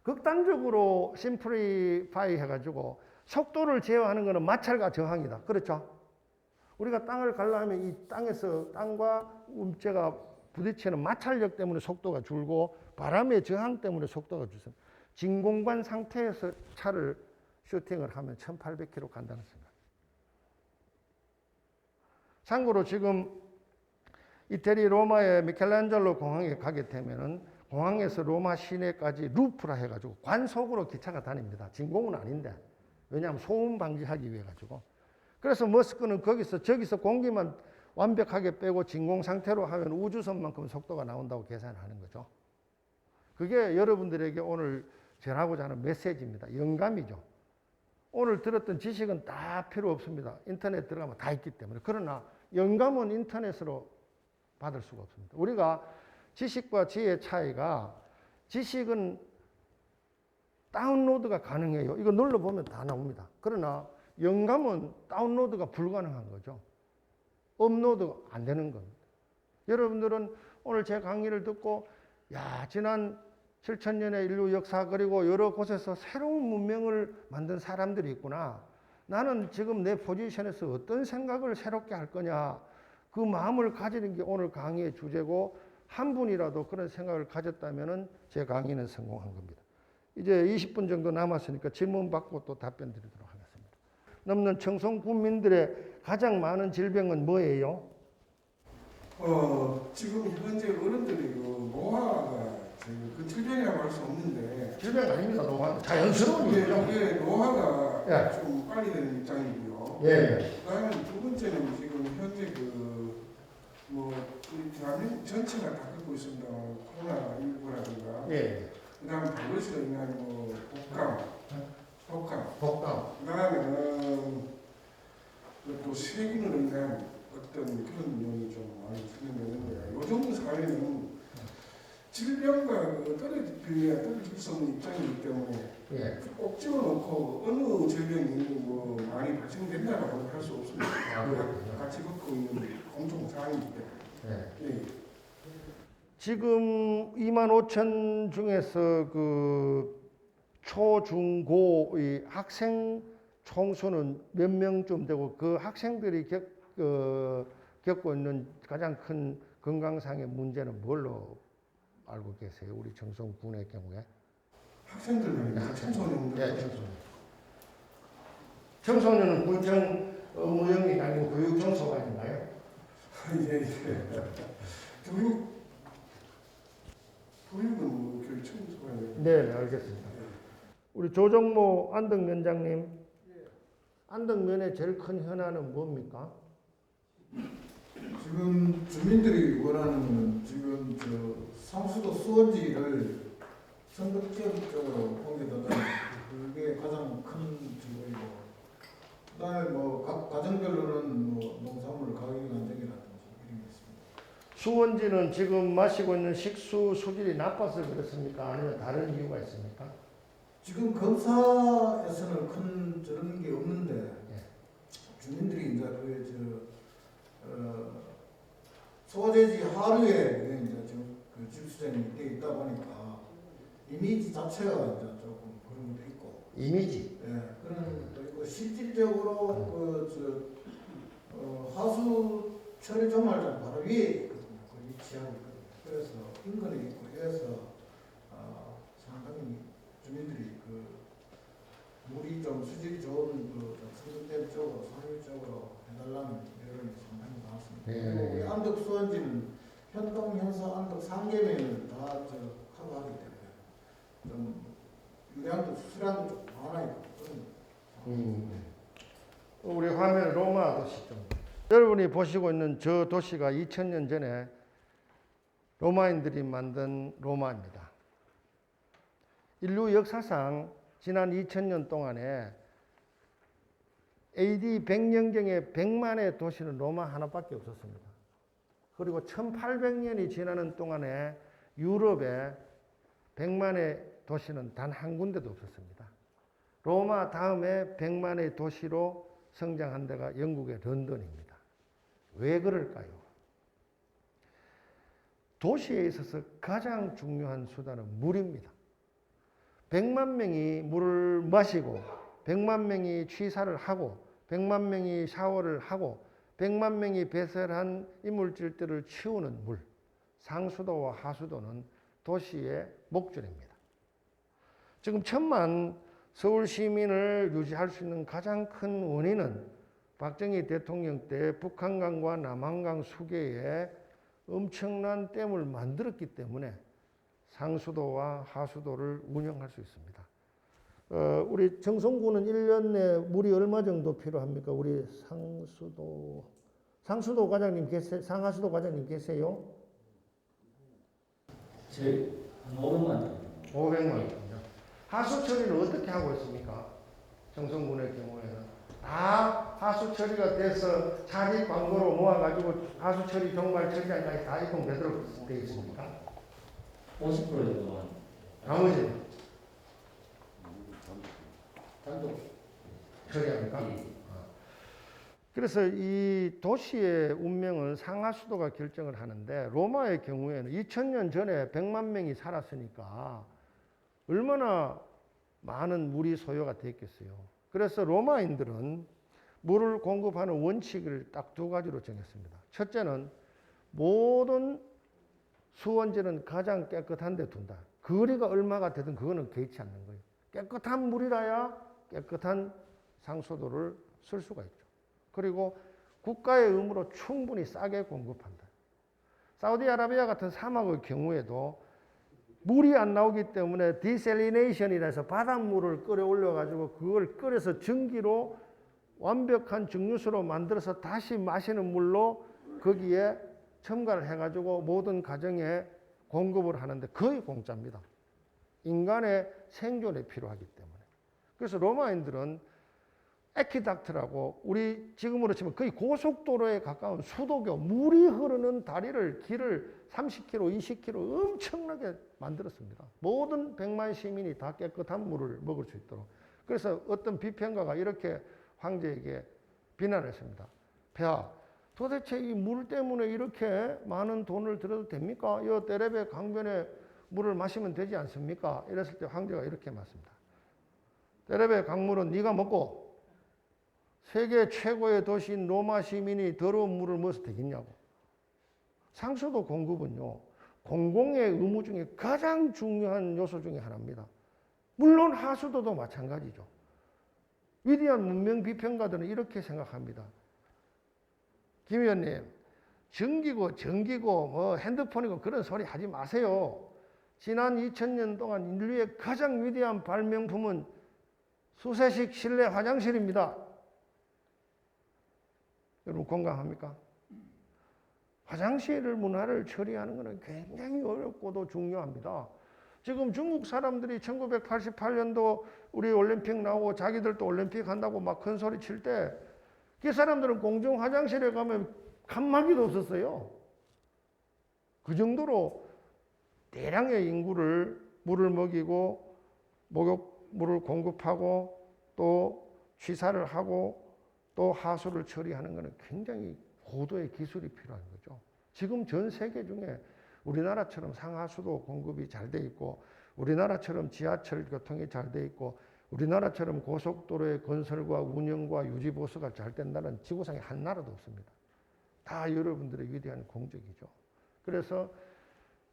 극단적으로 심플리파이 해가지고 속도를 제어하는 것은 마찰과 저항이다. 그렇죠? 우리가 땅을 가려면 이 땅에서 땅과 움체가 부딪히는 마찰력 때문에 속도가 줄고 바람의 저항 때문에 속도가 줄습니다. 진공관 상태에서 차를 슈팅을 하면 1800km 간다는 생각. 참고로 지금 이태리 로마의 미켈란젤로 공항에 가게 되면은 공항에서 로마 시내까지 루프라 해가지고 관속으로 기차가 다닙니다. 진공은 아닌데. 왜냐하면 소음 방지하기 위해 가지고. 그래서 머스크는 저기서 공기만 완벽하게 빼고 진공 상태로 하면 우주선만큼 속도가 나온다고 계산하는 거죠. 그게 여러분들에게 오늘 전하고자 하는 메시지입니다. 영감이죠. 오늘 들었던 지식은 다 필요 없습니다. 인터넷 들어가면 다 있기 때문에. 그러나 영감은 인터넷으로 받을 수가 없습니다. 우리가 지식과 지혜의 차이가 지식은 다운로드가 가능해요. 이거 눌러보면 다 나옵니다. 그러나 영감은 다운로드가 불가능한 거죠. 업로드가 안 되는 겁니다. 여러분들은 오늘 제 강의를 듣고 야 지난 7000년의 인류 역사 그리고 여러 곳에서 새로운 문명을 만든 사람들이 있구나. 나는 지금 내 포지션에서 어떤 생각을 새롭게 할 거냐. 그 마음을 가지는 게 오늘 강의의 주제고 한 분이라도 그런 생각을 가졌다면 제 강의는 성공한 겁니다. 이제 20분 정도 남았으니까 질문 받고 또 답변 드리도록 하겠습니다. 넘는 청송 국민들의 가장 많은 질병은 뭐예요?
지금 현재 어른들이 그 노화가 그 질병이라고 할 수 없는데
질병 아닙니다. 노화. 자연스러운 일이죠.
이게 노화가
예.
좀 빨리 되는 입장이고요.
예.
그다음에 두 번째는 지금 현재 우리 대한민국 전체가 다
겪고 있습니다. 코로나19라든가
예.
그다음 바이러스로 인한 뭐 독감, 그다음에는 또 세균으로 인한 어떤 그런 면이 좀 많이 진행되는데 요즘 사회는 질병과 떨어질 수 없는 입장이기 때문에
예.
꼭 집어넣고 어느 질병이 뭐 많이 발생된다고 할 수 없습니다.
그렇군요.
같이 겪고 있는 공통 사항이기 때문에.
예.
예.
지금 2만 5천 중에서 그 초, 중, 고의 학생 총수는 몇 명쯤 되고 그 학생들이 겪고 있는 가장 큰 건강상의 문제는 뭘로 알고 계세요? 우리 정성군의 경우에?
학생들만 청소년들.
네, 청소년. 청소년은 군청 무형이 아니고 교육 청소관인가요?
예. 교육은 뭐 교육 청소관이에요.
네, 알겠습니다. 우리 조정모 안덕면장님, 안덕면의 제일 큰 현안은 뭡니까?
지금 주민들이 원하는 거는 지금 저 상수도 수원지를 선거지역적으로 옮겨달라는 그게 가장 큰 지금이고, 그다음에 뭐 각 가정별로는 뭐 농산물 가격 안정이라든지 이런 게 있습니다.
수원지는 지금 마시고 있는 식수 수질이 나빠서 그렇습니까? 아니면 다른 이유가 있습니까?
지금 검사에서는 큰 저런 게 없는데
예.
주민들이 이제 소재지 하류에 이제 지금 그 집수전이 돼 있다 보니까 이미지 자체가 이제 조금 그런 것도 있고.
이미지.
예, 그런 것도 있고 실질적으로 하수 처리 조말장 바로 위에 있거든요. 그 위치하고 있거든요. 그래서 인근에 있고 해서 상당히 주민들이 그 물이 좀 수질이 좋은 그 성급댐 쪽으로 상류 쪽으로 해달라는 여론이 상당히 많습니다.
네.
그리고 우리 안덕 수원지는 현동, 현서, 안덕 3개면을 다 커버하기 때문에 좀 유량도 수량도 좀 많아요.
우리 화면 로마 도시 좀. 여러분이 보시고 있는 저 도시가 2000년 전에 로마인들이 만든 로마입니다. 인류 역사상 지난 2000년 동안에 AD 100년경에 100만의 도시는 로마 하나밖에 없었습니다. 그리고 1800년이 지나는 동안에 유럽에 100만의 도시는 단 한 군데도 없었습니다. 로마 다음에 100만의 도시로 성장한 데가 영국의 런던입니다. 왜 그럴까요? 도시에 있어서 가장 중요한 수단은 물입니다. 100만 명이 물을 마시고 100만 명이 취사를 하고 100만 명이 샤워를 하고 100만 명이 배설한 이물질들을 치우는 물, 상수도와 하수도는 도시의 목줄입니다. 지금 1000만 서울 시민을 유지할 수 있는 가장 큰 원인은 박정희 대통령 때 북한강과 남한강 수계에 엄청난 댐을 만들었기 때문에 상수도와 하수도를 운영할 수 있습니다. 우리 정성군은 1년 내 물이 얼마 정도 필요합니까? 우리 상수도 과장님 계세요? 상하수도 과장님 계세요?
제 한 500만.
500만. 하수 처리를 어떻게 하고 있습니까? 정성군의 경우에는 다 하수 처리가 돼서 자립 광고로 모아가지고 하수 처리 정말 처리하기까지 다 이동되도록 되어 있습니까?
50% 정도만.
나머지는 단독 처리합니까?
예.
그래서 이 도시의 운명은 상하수도가 결정을 하는데 로마의 경우에는 2000년 전에 100만 명이 살았으니까 얼마나 많은 물이 소요가 됐겠어요. 그래서 로마인들은 물을 공급하는 원칙을 딱 두 가지로 정했습니다. 첫째는 모든 수원지는 가장 깨끗한 데 둔다. 거리가 얼마가 되든 그거는 개의치 않는 거예요. 깨끗한 물이라야 깨끗한 상수도를 쓸 수가 있죠. 그리고 국가의 의무로 충분히 싸게 공급한다. 사우디아라비아 같은 사막의 경우에도 물이 안 나오기 때문에 디셀리네이션이라 해서 바닷물을 끌어올려 가지고 그걸 끓여서 전기로 완벽한 증류수로 만들어서 다시 마시는 물로 거기에 첨가를 해가지고 모든 가정에 공급을 하는데 거의 공짜입니다. 인간의 생존에 필요하기 때문에. 그래서 로마인들은 에퀴닥트라고 우리 지금으로 치면 거의 고속도로에 가까운 수도교, 물이 흐르는 다리를 길을 30km, 20km 엄청나게 만들었습니다. 모든 100만 시민이 다 깨끗한 물을 먹을 수 있도록. 그래서 어떤 비평가가 이렇게 황제에게 비난했습니다. 폐하, 도대체 이 물 때문에 이렇게 많은 돈을 들여도 됩니까? 이 데레베 강변에 물을 마시면 되지 않습니까? 이랬을 때 황제가 이렇게 말했습니다. 데레베 강물은 네가 먹고 세계 최고의 도시인 로마 시민이 더러운 물을 먹어서 되겠냐고. 상수도 공급은요, 공공의 의무 중에 가장 중요한 요소 중에 하나입니다. 물론 하수도도 마찬가지죠. 위대한 문명 비평가들은 이렇게 생각합니다. 김 의원님, 전기고 뭐 핸드폰이고 그런 소리 하지 마세요. 지난 2000년 동안 인류의 가장 위대한 발명품은 수세식 실내 화장실입니다. 여러분 공감합니까? 화장실 문화를 처리하는 것은 굉장히 어렵고도 중요합니다. 지금 중국 사람들이 1988년도 우리 올림픽 나오고 자기들도 올림픽 한다고 막 큰 소리 칠 때 그 사람들은 공중 화장실에 가면 칸막이도 없었어요. 그 정도로 대량의 인구를 물을 먹이고 목욕물을 공급하고 또 취사를 하고 또 하수를 처리하는 것은 굉장히 고도의 기술이 필요한 거죠. 지금 전 세계 중에 우리나라처럼 상하수도 공급이 잘 돼 있고 우리나라처럼 지하철 교통이 잘 돼 있고 우리나라처럼 고속도로의 건설과 운영과 유지보수가 잘 된 나라는 지구상에 한 나라도 없습니다. 다 여러분들의 위대한 공적이죠. 그래서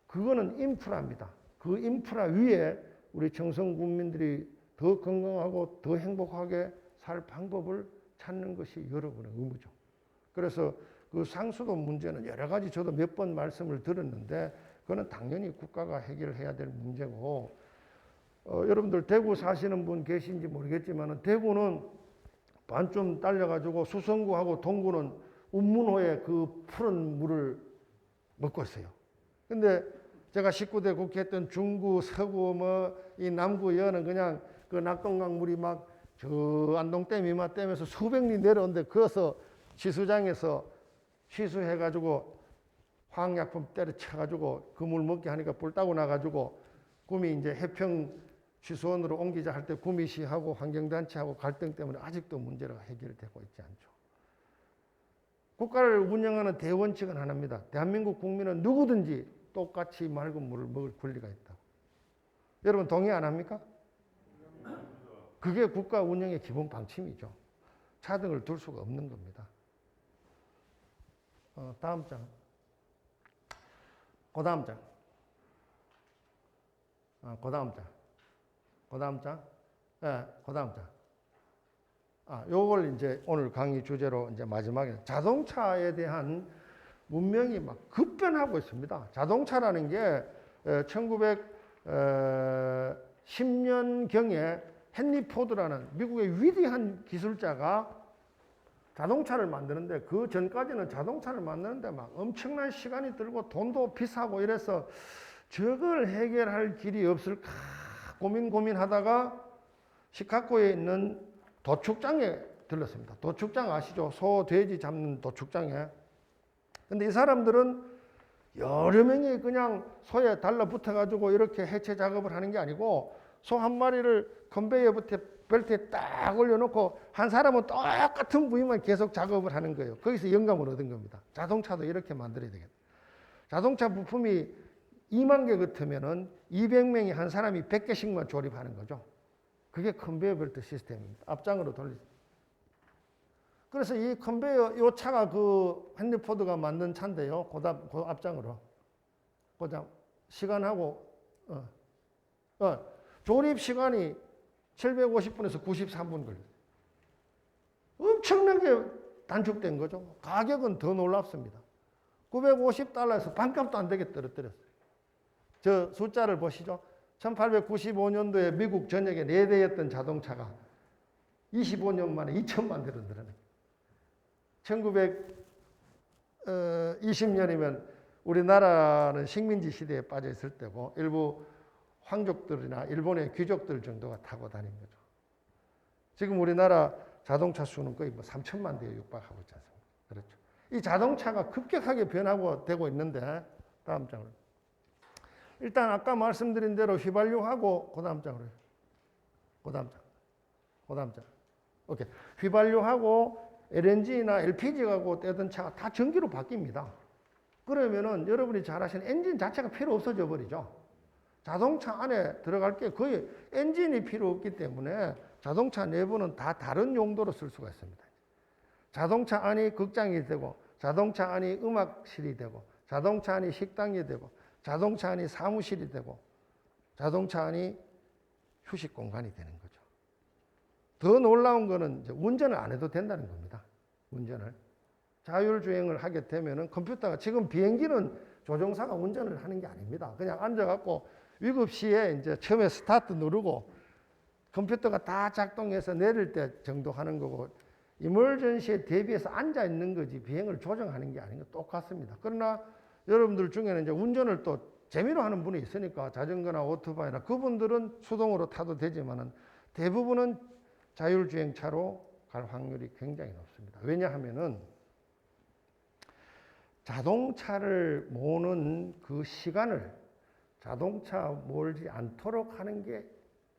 그거는 인프라입니다. 그 인프라 위에 우리 청성 국민들이 더 건강하고 더 행복하게 살 방법을 찾는 것이 여러분의 의무죠. 그래서 그 상수도 문제는 여러 가지 저도 몇 번 말씀을 드렸는데 그거는 당연히 국가가 해결해야 될 문제고 여러분들 대구 사시는 분 계신지 모르겠지만 대구는 반쯤 딸려가지고 수성구하고 동구는 운문호에 그 푸른 물을 먹고 있어요. 근데 제가 19대 국회 했던 중구, 서구, 이 남구, 여는 그냥 그 낙동강 물이 막 저 안동댐 이마댐에서 수백 리 내려오는데 거기서 취수장에서 취수해가지고 화학약품 때려쳐가지고 그 물 먹게 하니까 불 따고 나가지고 구미 이제 해평 취수원으로 옮기자 할 때 구미시하고 환경단체하고 갈등 때문에 아직도 문제가 해결되고 있지 않죠. 국가를 운영하는 대원칙은 하나입니다. 대한민국 국민은 누구든지 똑같이 맑은 물을 먹을 권리가 있다. 여러분 동의 안 합니까? 그게 국가 운영의 기본 방침이죠. 차등을 둘 수가 없는 겁니다. 다음 장. 그 다음 장. 그 다음 장. 그 다음 장. 네, 그 다음 장. 요걸 이제 오늘 강의 주제로 이제 마지막에 자동차에 대한 문명이 막 급변하고 있습니다. 자동차라는 게 1910년경에 헨리 포드라는 미국의 위대한 기술자가 자동차를 만드는데 그 전까지는 자동차를 만드는데 막 엄청난 시간이 들고 돈도 비싸고 이래서 저걸 해결할 길이 없을까 고민하다가 시카고에 있는 도축장에 들렀습니다. 도축장 아시죠? 소, 돼지 잡는 도축장에. 근데 이 사람들은 여러 명이 그냥 소에 달라붙어가지고 이렇게 해체 작업을 하는 게 아니고 소 한 마리를 컨베이어 벨트에 딱 올려놓고 한 사람은 똑같은 부위만 계속 작업을 하는 거예요. 거기서 영감을 얻은 겁니다. 자동차도 이렇게 만들어야 되겠다. 자동차 부품이 2만 개 같으면은 200명이 한 사람이 100개씩만 조립하는 거죠. 그게 컨베이어 벨트 시스템입니다. 앞장으로 돌리죠. 그래서 이 컨베이어, 이 차가 그 헨리 포드가 만든 차인데요. 그 앞장으로. 그다음 시간하고, 조립 시간이 750분에서 93분 걸려요. 엄청나게 단축된 거죠. 가격은 더 놀랍습니다. $950에서 반값도 안 되게 떨어뜨렸어요. 저 숫자를 보시죠. 1895년도에 미국 전역에 4대였던 자동차가 25년 만에 2천만 대로 늘어났어요. 20년이면 우리나라는 식민지 시대에 빠져 있을 때고 일부 황족들이나 일본의 귀족들 정도가 타고 다닌 거죠. 지금 우리나라 자동차 수는 거의 뭐 3천만 대에 육박하고 있지 않습니까? 그렇죠. 이 자동차가 급격하게 변하고 되고 있는데 다음 장으로. 일단 아까 말씀드린 대로 휘발유하고 그다음 장으로. 그다음 장. 오케이. 휘발유하고 LNG나 LPG하고 떼던 차가 다 전기로 바뀝니다. 그러면은 여러분이 잘 아시는 엔진 자체가 필요 없어져 버리죠. 자동차 안에 들어갈 게 거의 엔진이 필요 없기 때문에 자동차 내부는 다 다른 용도로 쓸 수가 있습니다. 자동차 안이 극장이 되고, 자동차 안이 음악실이 되고, 자동차 안이 식당이 되고, 자동차 안이 사무실이 되고, 자동차 안이 휴식 공간이 되는 거죠. 더 놀라운 거는 이제 운전을 안 해도 된다는 겁니다. 운전을. 자율주행을 하게 되면은 컴퓨터가, 지금 비행기는 조종사가 운전을 하는 게 아닙니다. 그냥 앉아갖고 위급 시에 이제 처음에 스타트 누르고 컴퓨터가 다 작동해서 내릴 때 정도 하는 거고, 이멀전시에 대비해서 앉아 있는 거지 비행을 조정하는 게 아닌 거 똑같습니다. 그러나 여러분들 중에는 이제 운전을 또 재미로 하는 분이 있으니까 자전거나 오토바이나 그분들은 수동으로 타도 되지만은 대부분은 자율주행차로 갈 확률이 굉장히 높습니다. 왜냐하면은 자동차를 모는 그 시간을 자동차 몰지 않도록 하는 게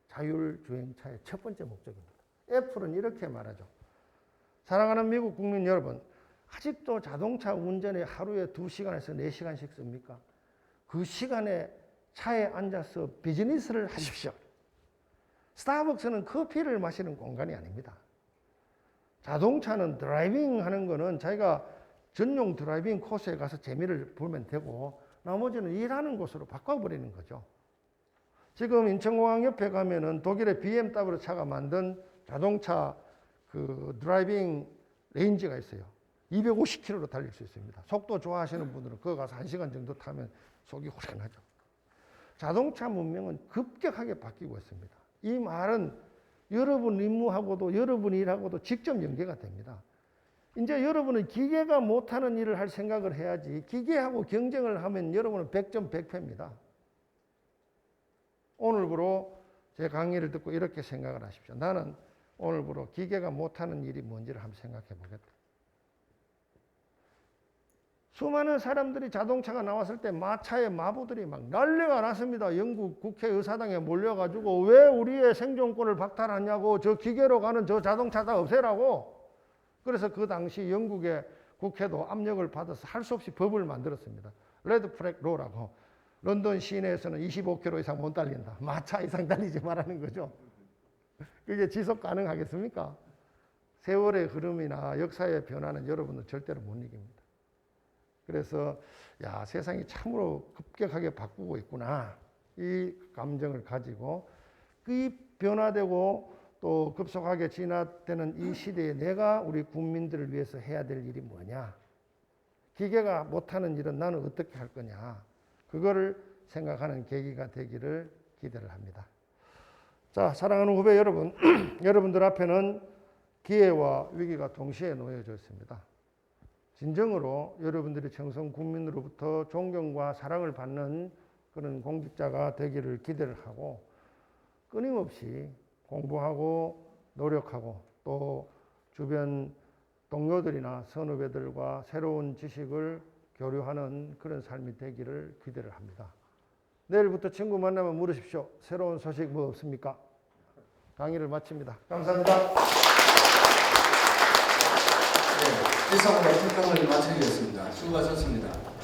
자율주행차의 첫 번째 목적입니다. 애플은 이렇게 말하죠. 사랑하는 미국 국민 여러분, 아직도 자동차 운전에 하루에 2시간에서 4시간씩 씁니까? 그 시간에 차에 앉아서 비즈니스를 하십시오. 스타벅스는 커피를 마시는 공간이 아닙니다. 자동차는 드라이빙 하는 거는 자기가 전용 드라이빙 코스에 가서 재미를 보면 되고 나머지는 일하는 곳으로 바꿔버리는 거죠. 지금 인천공항 옆에 가면은 독일의 BMW 차가 만든 자동차 그 드라이빙 레인지가 있어요. 250km로 달릴 수 있습니다. 속도 좋아하시는 분들은 그거 가서 1시간 정도 타면 속이 후련하죠. 자동차 문명은 급격하게 바뀌고 있습니다. 이 말은 여러분 임무하고도 여러분 일하고도 직접 연계가 됩니다. 이제 여러분은 기계가 못하는 일을 할 생각을 해야지, 기계하고 경쟁을 하면 여러분은 100점 100패입니다. 오늘부로 제 강의를 듣고 이렇게 생각을 하십시오. 나는 오늘부로 기계가 못하는 일이 뭔지를 한번 생각해 보겠다. 수많은 사람들이 자동차가 나왔을 때 마차의 마부들이 막 난리가 났습니다. 영국 국회의사당에 몰려가지고 왜 우리의 생존권을 박탈하냐고, 저 기계로 가는 저 자동차 다 없애라고. 그래서 그 당시 영국의 국회도 압력을 받아서 할 수 없이 법을 만들었습니다. 레드 플렉 로라고. 런던 시내에서는 25km 이상 못 달린다. 마차 이상 달리지 말라는 거죠. 그게 지속 가능하겠습니까? 세월의 흐름이나 역사의 변화는 여러분은 절대로 못 이깁니다. 그래서 야, 세상이 참으로 급격하게 바꾸고 있구나. 이 감정을 가지고 이 변화되고 또 급속하게 진화되는 이 시대에 내가 우리 국민들을 위해서 해야 될 일이 뭐냐. 기계가 못하는 일은 나는 어떻게 할 거냐. 그거를 생각하는 계기가 되기를 기대를 합니다. 자, 사랑하는 후배 여러분, 여러분들 앞에는 기회와 위기가 동시에 놓여져 있습니다. 진정으로 여러분들이 청송 국민으로부터 존경과 사랑을 받는 그런 공직자가 되기를 기대를 하고 끊임없이 공부하고 노력하고 또 주변 동료들이나 선후배들과 새로운 지식을 교류하는 그런 삶이 되기를 기대를 합니다. 내일부터 친구 만나면 물으십시오. 새로운 소식 뭐 없습니까? 강의를 마칩니다. 감사합니다.
네, 이상으로 특강을 마치겠습니다. 수고하셨습니다.